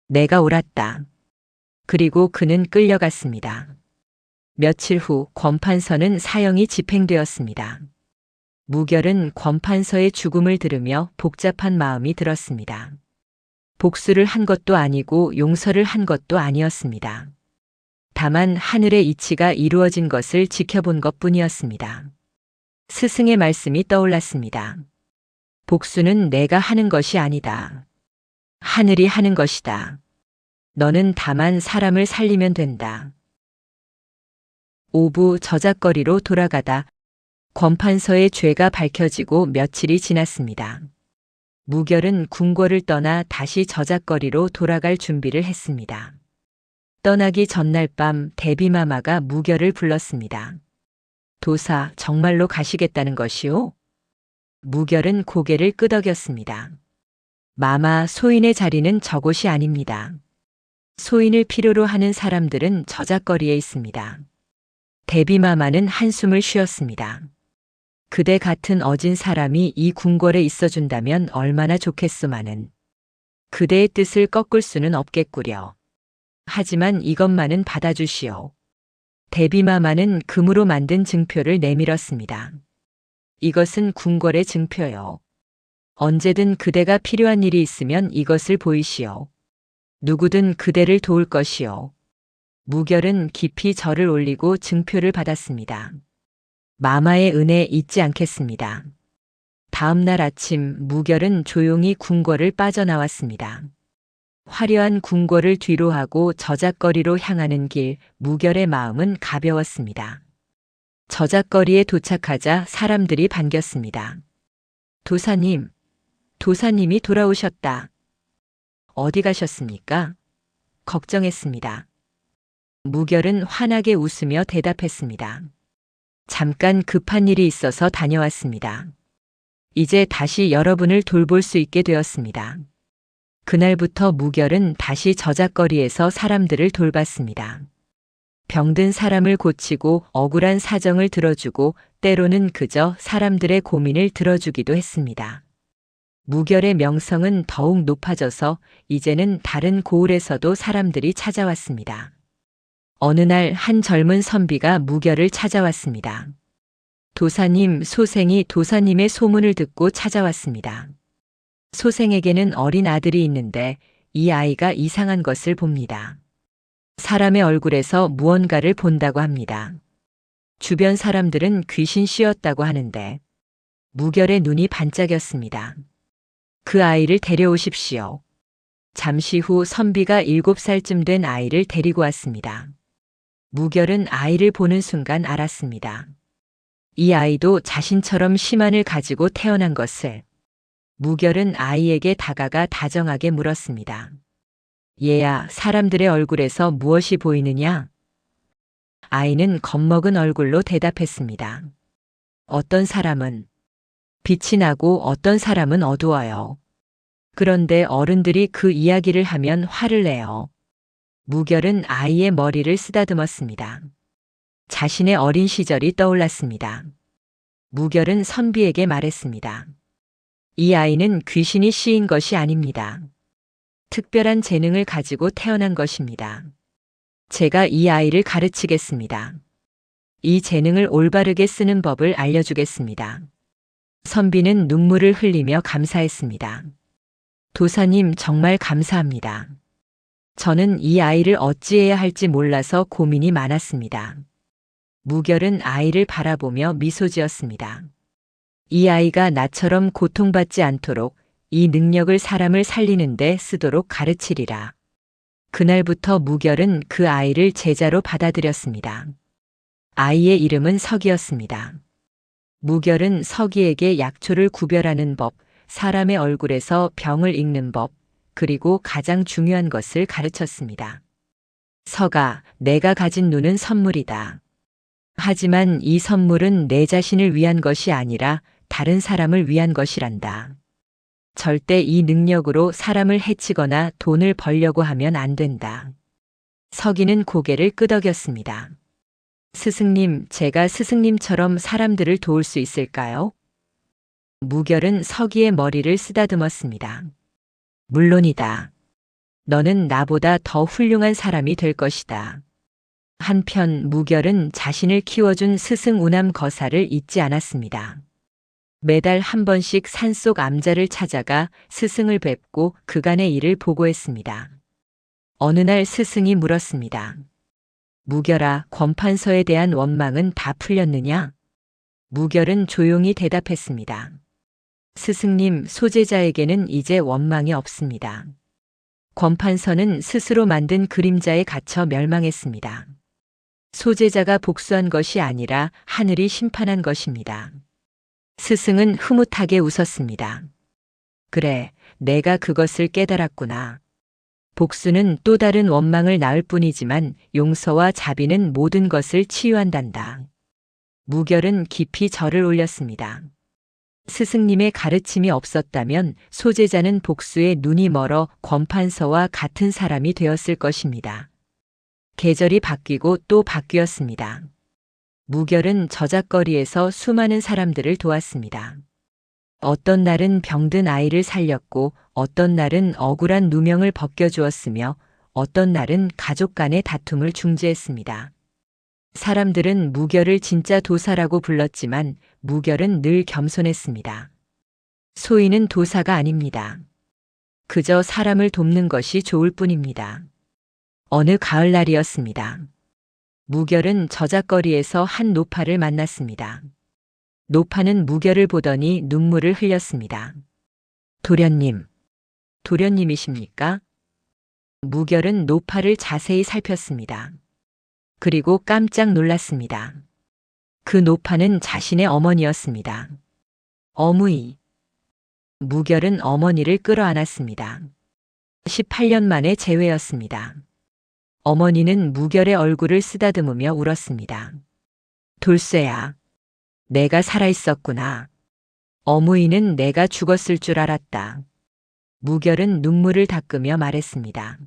Speaker 1: 내가 옳았다. 그리고 그는 끌려갔습니다. 며칠 후 권판서는 사형이 집행되었습니다. 무결은 권판서의 죽음을 들으며 복잡한 마음이 들었습니다. 복수를 한 것도 아니고 용서를 한 것도 아니었습니다. 다만 하늘의 이치가 이루어진 것을 지켜본 것뿐이었습니다. 스승의 말씀이 떠올랐습니다. 복수는 내가 하는 것이 아니다. 하늘이 하는 것이다. 너는 다만 사람을 살리면 된다. 오부 저작거리로 돌아가다 권판서의 죄가 밝혀지고 며칠이 지났습니다. 무결은 궁궐을 떠나 다시 저작거리로 돌아갈 준비를 했습니다. 떠나기 전날 밤 대비마마가 무결을 불렀습니다. 도사, 정말로 가시겠다는 것이오? 무결은 고개를 끄덕였습니다. 마마, 소인의 자리는 저곳이 아닙니다. 소인을 필요로 하는 사람들은 저작거리에 있습니다. 대비마마는 한숨을 쉬었습니다. 그대 같은 어진 사람이 이 궁궐에 있어준다면 얼마나 좋겠소마는. 그대의 뜻을 꺾을 수는 없겠구려. 하지만 이것만은 받아주시오. 대비마마는 금으로 만든 증표를 내밀었습니다. 이것은 궁궐의 증표요. 언제든 그대가 필요한 일이 있으면 이것을 보이시오. 누구든 그대를 도울 것이요. 무결은 깊이 절을 올리고 증표를 받았습니다. 마마의 은혜 잊지 않겠습니다. 다음 날 아침 무결은 조용히 궁궐을 빠져나왔습니다. 화려한 궁궐을 뒤로 하고 저작거리로 향하는 길, 무결의 마음은 가벼웠습니다. 저작거리에 도착하자 사람들이 반겼습니다. 도사님, 도사님이 돌아오셨다. 어디 가셨습니까? 걱정했습니다. 무결은 환하게 웃으며 대답했습니다. 잠깐 급한 일이 있어서 다녀왔습니다. 이제 다시 여러분을 돌볼 수 있게 되었습니다. 그날부터 무결은 다시 저작거리에서 사람들을 돌봤습니다. 병든 사람을 고치고 억울한 사정을 들어주고 때로는 그저 사람들의 고민을 들어주기도 했습니다. 무결의 명성은 더욱 높아져서 이제는 다른 고을에서도 사람들이 찾아왔습니다. 어느 날 한 젊은 선비가 무결을 찾아왔습니다. 도사님, 소생이 도사님의 소문을 듣고 찾아왔습니다. 소생에게는 어린 아들이 있는데 이 아이가 이상한 것을 봅니다. 사람의 얼굴에서 무언가를 본다고 합니다. 주변 사람들은 귀신 씌었다고 하는데 무결의 눈이 반짝였습니다. 그 아이를 데려오십시오. 잠시 후 선비가 7살쯤 된 아이를 데리고 왔습니다. 무결은 아이를 보는 순간 알았습니다. 이 아이도 자신처럼 심한을 가지고 태어난 것을. 무결은 아이에게 다가가 다정하게 물었습니다. 얘야, 사람들의 얼굴에서 무엇이 보이느냐? 아이는 겁먹은 얼굴로 대답했습니다. 어떤 사람은 빛이 나고 어떤 사람은 어두워요. 그런데 어른들이 그 이야기를 하면 화를 내요. 무결은 아이의 머리를 쓰다듬었습니다. 자신의 어린 시절이 떠올랐습니다. 무결은 선비에게 말했습니다. 이 아이는 귀신이 씌인 것이 아닙니다. 특별한 재능을 가지고 태어난 것입니다. 제가 이 아이를 가르치겠습니다. 이 재능을 올바르게 쓰는 법을 알려주겠습니다. 선비는 눈물을 흘리며 감사했습니다. 도사님 정말 감사합니다. 저는 이 아이를 어찌해야 할지 몰라서 고민이 많았습니다. 무결은 아이를 바라보며 미소 지었습니다. 이 아이가 나처럼 고통받지 않도록 이 능력을 사람을 살리는 데 쓰도록 가르치리라. 그날부터 무결은 그 아이를 제자로 받아들였습니다. 아이의 이름은 석이었습니다. 무결은 석이에게 약초를 구별하는 법, 사람의 얼굴에서 병을 읽는 법, 그리고 가장 중요한 것을 가르쳤습니다. 석아, 내가 가진 눈은 선물이다. 하지만 이 선물은 내 자신을 위한 것이 아니라 다른 사람을 위한 것이란다. 절대 이 능력으로 사람을 해치거나 돈을 벌려고 하면 안 된다. 석이는 고개를 끄덕였습니다. 스승님, 제가 스승님처럼 사람들을 도울 수 있을까요? 무결은 석이의 머리를 쓰다듬었습니다. 물론이다. 너는 나보다 더 훌륭한 사람이 될 것이다. 한편 무결은 자신을 키워준 스승 우남 거사를 잊지 않았습니다. 매달 한 번씩 산속 암자를 찾아가 스승을 뵙고 그간의 일을 보고했습니다. 어느 날 스승이 물었습니다. 무결아, 권판서에 대한 원망은 다 풀렸느냐? 무결은 조용히 대답했습니다. 스승님, 소제자에게는 이제 원망이 없습니다. 권판서는 스스로 만든 그림자에 갇혀 멸망했습니다. 소제자가 복수한 것이 아니라 하늘이 심판한 것입니다. 스승은 흐뭇하게 웃었습니다. 그래, 내가 그것을 깨달았구나. 복수는 또 다른 원망을 낳을 뿐이지만 용서와 자비는 모든 것을 치유한단다. 무결은 깊이 절을 올렸습니다. 스승님의 가르침이 없었다면 소제자는 복수에 눈이 멀어 권판서와 같은 사람이 되었을 것입니다. 계절이 바뀌고 또 바뀌었습니다. 무결은 저작거리에서 수많은 사람들을 도왔습니다. 어떤 날은 병든 아이를 살렸고 어떤 날은 억울한 누명을 벗겨주었으며 어떤 날은 가족 간의 다툼을 중재했습니다. 사람들은 무결을 진짜 도사라고 불렀지만 무결은 늘 겸손했습니다. 소인은 도사가 아닙니다. 그저 사람을 돕는 것이 좋을 뿐입니다. 어느 가을날이었습니다. 무결은 저작거리에서 한 노파를 만났습니다. 노파는 무결을 보더니 눈물을 흘렸습니다. 도련님, 도련님이십니까? 무결은 노파를 자세히 살폈습니다. 그리고 깜짝 놀랐습니다. 그 노파는 자신의 어머니였습니다. 어무이. 무결은 어머니를 끌어안았습니다. 18년 만에 재회였습니다. 어머니는 무결의 얼굴을 쓰다듬으며 울었습니다. 돌쇠야, 내가 살아있었구나. 어무이는 내가 죽었을 줄 알았다. 무결은 눈물을 닦으며 말했습니다.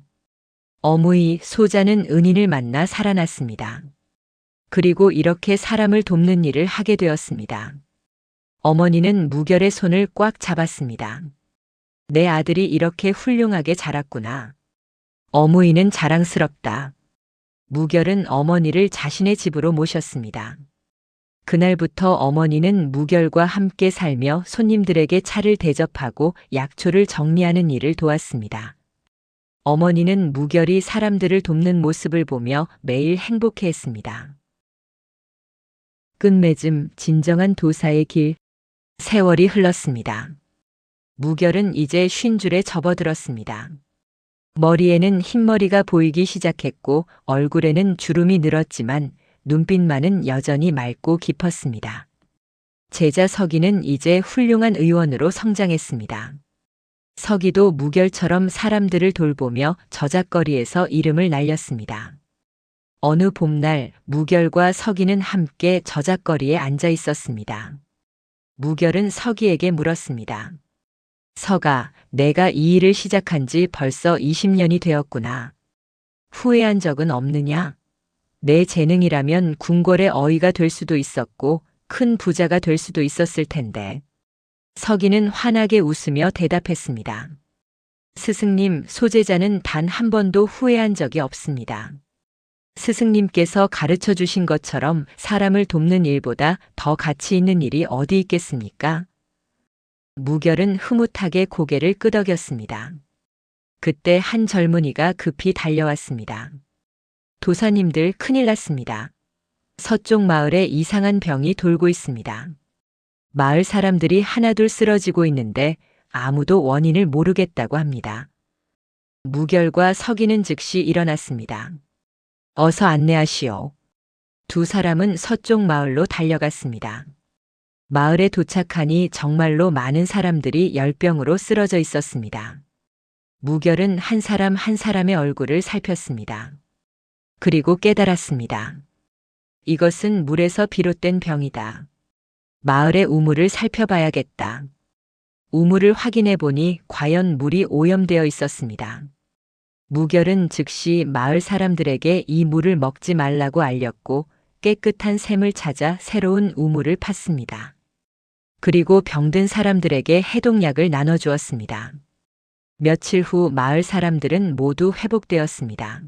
Speaker 1: 어무이, 소자는 은인을 만나 살아났습니다. 그리고 이렇게 사람을 돕는 일을 하게 되었습니다. 어머니는 무결의 손을 꽉 잡았습니다. 내 아들이 이렇게 훌륭하게 자랐구나. 어무이는 자랑스럽다. 무결은 어머니를 자신의 집으로 모셨습니다. 그날부터 어머니는 무결과 함께 살며 손님들에게 차를 대접하고 약초를 정리하는 일을 도왔습니다. 어머니는 무결이 사람들을 돕는 모습을 보며 매일 행복해했습니다. 끝맺음, 진정한 도사의 길. 세월이 흘렀습니다. 무결은 이제 50줄에 접어들었습니다. 머리에는 흰머리가 보이기 시작했고 얼굴에는 주름이 늘었지만 눈빛만은 여전히 맑고 깊었습니다. 제자 석이는 이제 훌륭한 의원으로 성장했습니다. 석이도 무결처럼 사람들을 돌보며 저작거리에서 이름을 날렸습니다. 어느 봄날 무결과 석이는 함께 저작거리에 앉아 있었습니다. 무결은 석이에게 물었습니다. 석아, 내가 이 일을 시작한 지 벌써 20년이 되었구나. 후회한 적은 없느냐? 내 재능이라면 궁궐의 어이가 될 수도 있었고 큰 부자가 될 수도 있었을 텐데. 석이는 환하게 웃으며 대답했습니다. 스승님, 소제자는 단 한 번도 후회한 적이 없습니다. 스승님께서 가르쳐 주신 것처럼 사람을 돕는 일보다 더 가치 있는 일이 어디 있겠습니까? 무결은 흐뭇하게 고개를 끄덕였습니다. 그때 한 젊은이가 급히 달려왔습니다. 도사님들 큰일 났습니다. 서쪽 마을에 이상한 병이 돌고 있습니다. 마을 사람들이 하나둘 쓰러지고 있는데 아무도 원인을 모르겠다고 합니다. 무결과 서기는 즉시 일어났습니다. 어서 안내하시오. 두 사람은 서쪽 마을로 달려갔습니다. 마을에 도착하니 정말로 많은 사람들이 열병으로 쓰러져 있었습니다. 무결은 한 사람 한 사람의 얼굴을 살폈습니다. 그리고 깨달았습니다. 이것은 물에서 비롯된 병이다. 마을의 우물을 살펴봐야겠다. 우물을 확인해 보니 과연 물이 오염되어 있었습니다. 무결은 즉시 마을 사람들에게 이 물을 먹지 말라고 알렸고 깨끗한 샘을 찾아 새로운 우물을 팠습니다. 그리고 병든 사람들에게 해독약을 나눠주었습니다. 며칠 후 마을 사람들은 모두 회복되었습니다.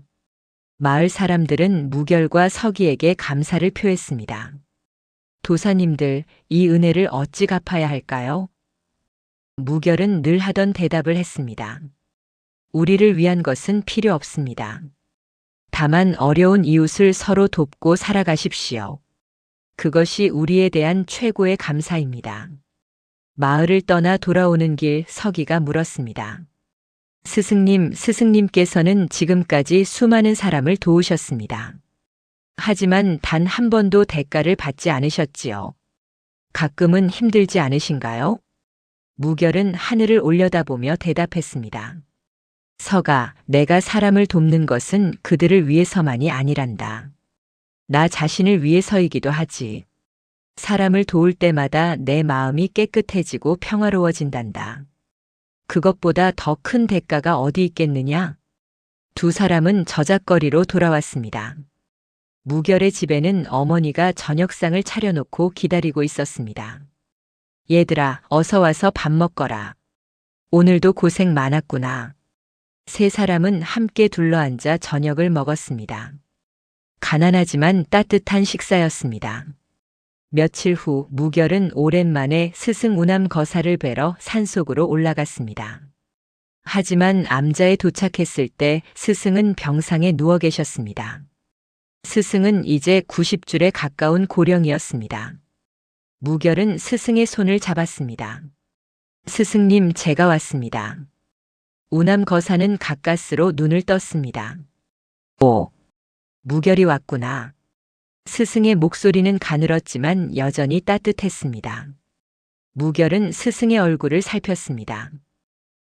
Speaker 1: 마을 사람들은 무결과 서기에게 감사를 표했습니다. 도사님들, 이 은혜를 어찌 갚아야 할까요? 무결은 늘 하던 대답을 했습니다. 우리를 위한 것은 필요 없습니다. 다만 어려운 이웃을 서로 돕고 살아가십시오. 그것이 우리에 대한 최고의 감사입니다. 마을을 떠나 돌아오는 길 서기가 물었습니다. 스승님께서는 지금까지 수많은 사람을 도우셨습니다. 하지만 단 한 번도 대가를 받지 않으셨지요. 가끔은 힘들지 않으신가요? 무결은 하늘을 올려다보며 대답했습니다. 서가, 내가 사람을 돕는 것은 그들을 위해서만이 아니란다. 나 자신을 위해서이기도 하지. 사람을 도울 때마다 내 마음이 깨끗해지고 평화로워진단다. 그것보다 더 큰 대가가 어디 있겠느냐? 두 사람은 저작거리로 돌아왔습니다. 무결의 집에는 어머니가 저녁상을 차려놓고 기다리고 있었습니다. 얘들아, 어서 와서 밥 먹거라. 오늘도 고생 많았구나. 세 사람은 함께 둘러앉아 저녁을 먹었습니다. 가난하지만 따뜻한 식사였습니다. 며칠 후 무결은 오랜만에 스승 우남 거사를 뵈러 산속으로 올라갔습니다. 하지만 암자에 도착했을 때 스승은 병상에 누워 계셨습니다. 스승은 이제 90줄에 가까운 고령이었습니다. 무결은 스승의 손을 잡았습니다. 스승님, 제가 왔습니다. 우남 거사는 가까스로 눈을 떴습니다. 오, 무결이 왔구나. 스승의 목소리는 가늘었지만 여전히 따뜻했습니다. 무결은 스승의 얼굴을 살폈습니다.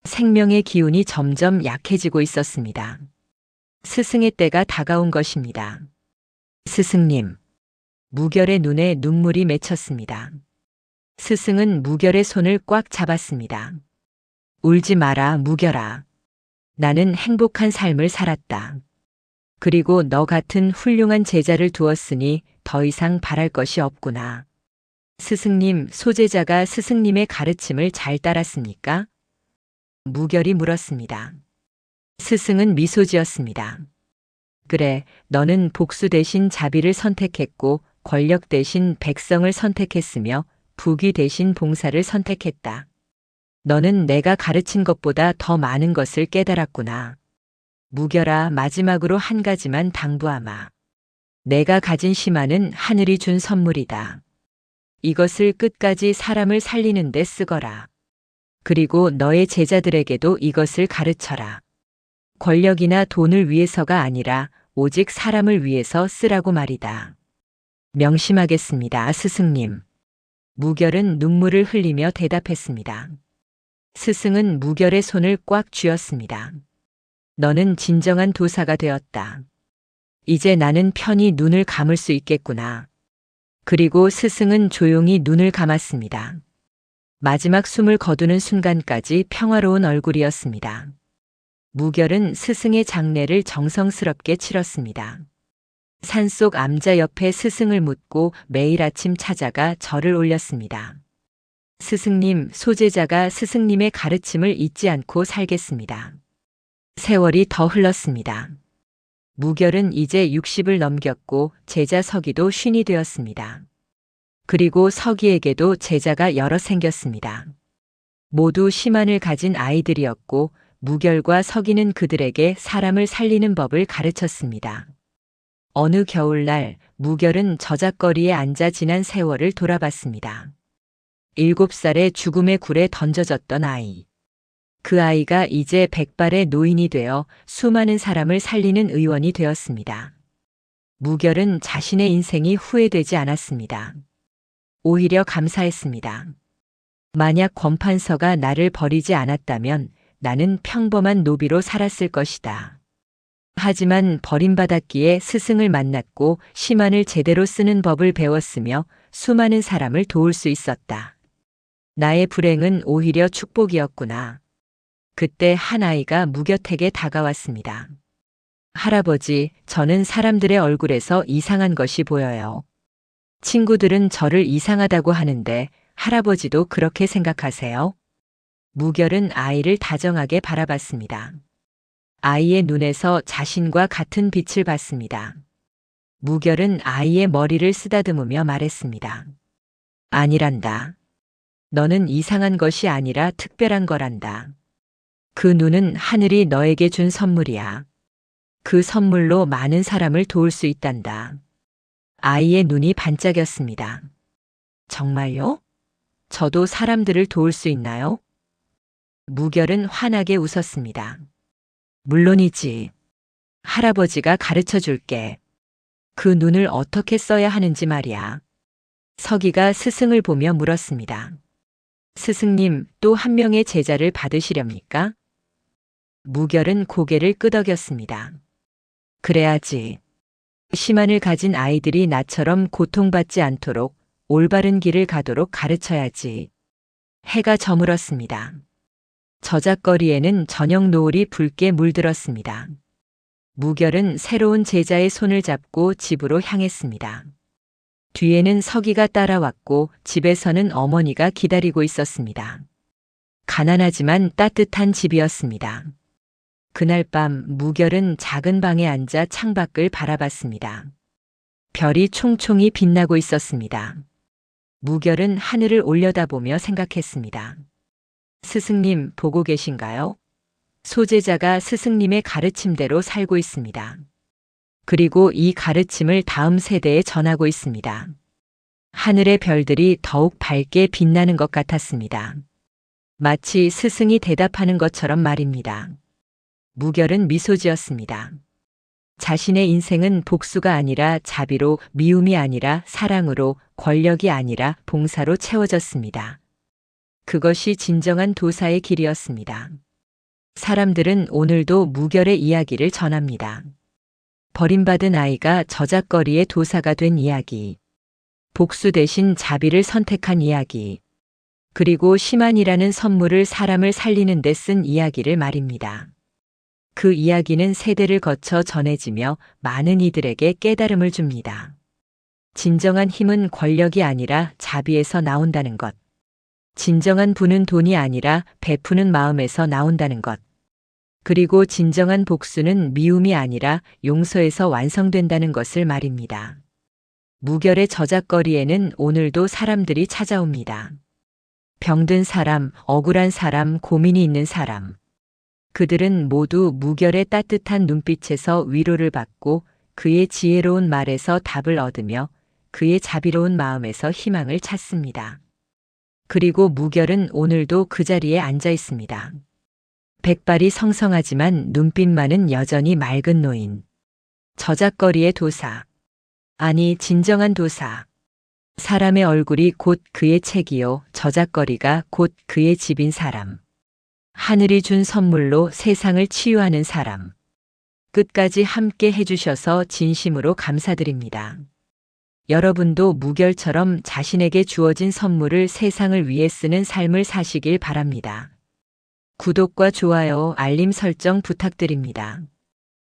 Speaker 1: 생명의 기운이 점점 약해지고 있었습니다. 스승의 때가 다가온 것입니다. 스승님. 무결의 눈에 눈물이 맺혔습니다. 스승은 무결의 손을 꽉 잡았습니다. 울지 마라, 무결아. 나는 행복한 삶을 살았다. 그리고 너 같은 훌륭한 제자를 두었으니 더 이상 바랄 것이 없구나. 스승님, 소제자가 스승님의 가르침을 잘 따랐습니까? 무결이 물었습니다. 스승은 미소 지었습니다. 그래, 너는 복수 대신 자비를 선택했고 권력 대신 백성을 선택했으며 부귀 대신 봉사를 선택했다. 너는 내가 가르친 것보다 더 많은 것을 깨달았구나. 무결아, 마지막으로 한 가지만 당부하마. 내가 가진 심화는 하늘이 준 선물이다. 이것을 끝까지 사람을 살리는 데 쓰거라. 그리고 너의 제자들에게도 이것을 가르쳐라. 권력이나 돈을 위해서가 아니라 오직 사람을 위해서 쓰라고 말이다. 명심하겠습니다, 스승님. 무결은 눈물을 흘리며 대답했습니다. 스승은 무결의 손을 꽉 쥐었습니다. 너는 진정한 도사가 되었다. 이제 나는 편히 눈을 감을 수 있겠구나. 그리고 스승은 조용히 눈을 감았습니다. 마지막 숨을 거두는 순간까지 평화로운 얼굴이었습니다. 무결은 스승의 장례를 정성스럽게 치렀습니다. 산속 암자 옆에 스승을 묻고 매일 아침 찾아가 절을 올렸습니다. 스승님, 소제자가 스승님의 가르침을 잊지 않고 살겠습니다. 세월이 더 흘렀습니다. 무결은 이제 60을 넘겼고 제자 서기도 쉰이 되었습니다. 그리고 서기에게도 제자가 여러 생겼습니다. 모두 시만을 가진 아이들이었고 무결과 서기는 그들에게 사람을 살리는 법을 가르쳤습니다. 어느 겨울날 무결은 저작거리에 앉아 지난 세월을 돌아봤습니다. 7살의 죽음의 굴에 던져졌던 아이. 그 아이가 이제 100발의 노인이 되어 수많은 사람을 살리는 의원이 되었습니다. 무결은 자신의 인생이 후회되지 않았습니다. 오히려 감사했습니다. 만약 권판서가 나를 버리지 않았다면 나는 평범한 노비로 살았을 것이다. 하지만 버림받았기에 스승을 만났고 시만을 제대로 쓰는 법을 배웠으며 수많은 사람을 도울 수 있었다. 나의 불행은 오히려 축복이었구나. 그때 한 아이가 무곁에게 다가왔습니다. 할아버지, 저는 사람들의 얼굴에서 이상한 것이 보여요. 친구들은 저를 이상하다고 하는데 할아버지도 그렇게 생각하세요? 무결은 아이를 다정하게 바라봤습니다. 아이의 눈에서 자신과 같은 빛을 봤습니다. 무결은 아이의 머리를 쓰다듬으며 말했습니다. 아니란다. 너는 이상한 것이 아니라 특별한 거란다. 그 눈은 하늘이 너에게 준 선물이야. 그 선물로 많은 사람을 도울 수 있단다. 아이의 눈이 반짝였습니다. 정말요? 저도 사람들을 도울 수 있나요? 무결은 환하게 웃었습니다. 물론이지. 할아버지가 가르쳐 줄게. 그 눈을 어떻게 써야 하는지 말이야. 서기가 스승을 보며 물었습니다. 스승님, 또 한 명의 제자를 받으시렵니까? 무결은 고개를 끄덕였습니다. 그래야지. 시만을 가진 아이들이 나처럼 고통받지 않도록 올바른 길을 가도록 가르쳐야지. 해가 저물었습니다. 저작거리에는 저녁 노을이 붉게 물들었습니다. 무결은 새로운 제자의 손을 잡고 집으로 향했습니다. 뒤에는 서기가 따라왔고 집에서는 어머니가 기다리고 있었습니다. 가난하지만 따뜻한 집이었습니다. 그날 밤 무결은 작은 방에 앉아 창밖을 바라봤습니다. 별이 총총히 빛나고 있었습니다. 무결은 하늘을 올려다보며 생각했습니다. 스승님, 보고 계신가요? 소제자가 스승님의 가르침대로 살고 있습니다. 그리고 이 가르침을 다음 세대에 전하고 있습니다. 하늘의 별들이 더욱 밝게 빛나는 것 같았습니다. 마치 스승이 대답하는 것처럼 말입니다. 무결은 미소 지었습니다. 자신의 인생은 복수가 아니라 자비로, 미움이 아니라 사랑으로, 권력이 아니라 봉사로 채워졌습니다. 그것이 진정한 도사의 길이었습니다. 사람들은 오늘도 무결의 이야기를 전합니다. 버림받은 아이가 저작거리의 도사가 된 이야기, 복수 대신 자비를 선택한 이야기, 그리고 시만이라는 선물을 사람을 살리는 데 쓴 이야기를 말입니다. 그 이야기는 세대를 거쳐 전해지며 많은 이들에게 깨달음을 줍니다. 진정한 힘은 권력이 아니라 자비에서 나온다는 것. 진정한 부는 돈이 아니라 베푸는 마음에서 나온다는 것. 그리고 진정한 복수는 미움이 아니라 용서에서 완성된다는 것을 말입니다. 무결의 저작거리에는 오늘도 사람들이 찾아옵니다. 병든 사람, 억울한 사람, 고민이 있는 사람. 그들은 모두 무결의 따뜻한 눈빛에서 위로를 받고 그의 지혜로운 말에서 답을 얻으며 그의 자비로운 마음에서 희망을 찾습니다. 그리고 무결은 오늘도 그 자리에 앉아 있습니다. 백발이 성성하지만 눈빛만은 여전히 맑은 노인. 저작거리의 도사. 아니, 진정한 도사. 사람의 얼굴이 곧 그의 책이요, 저작거리가 곧 그의 집인 사람. 하늘이 준 선물로 세상을 치유하는 사람. 끝까지 함께 해주셔서 진심으로 감사드립니다. 여러분도 무결처럼 자신에게 주어진 선물을 세상을 위해 쓰는 삶을 사시길 바랍니다. 구독과 좋아요, 알림 설정 부탁드립니다.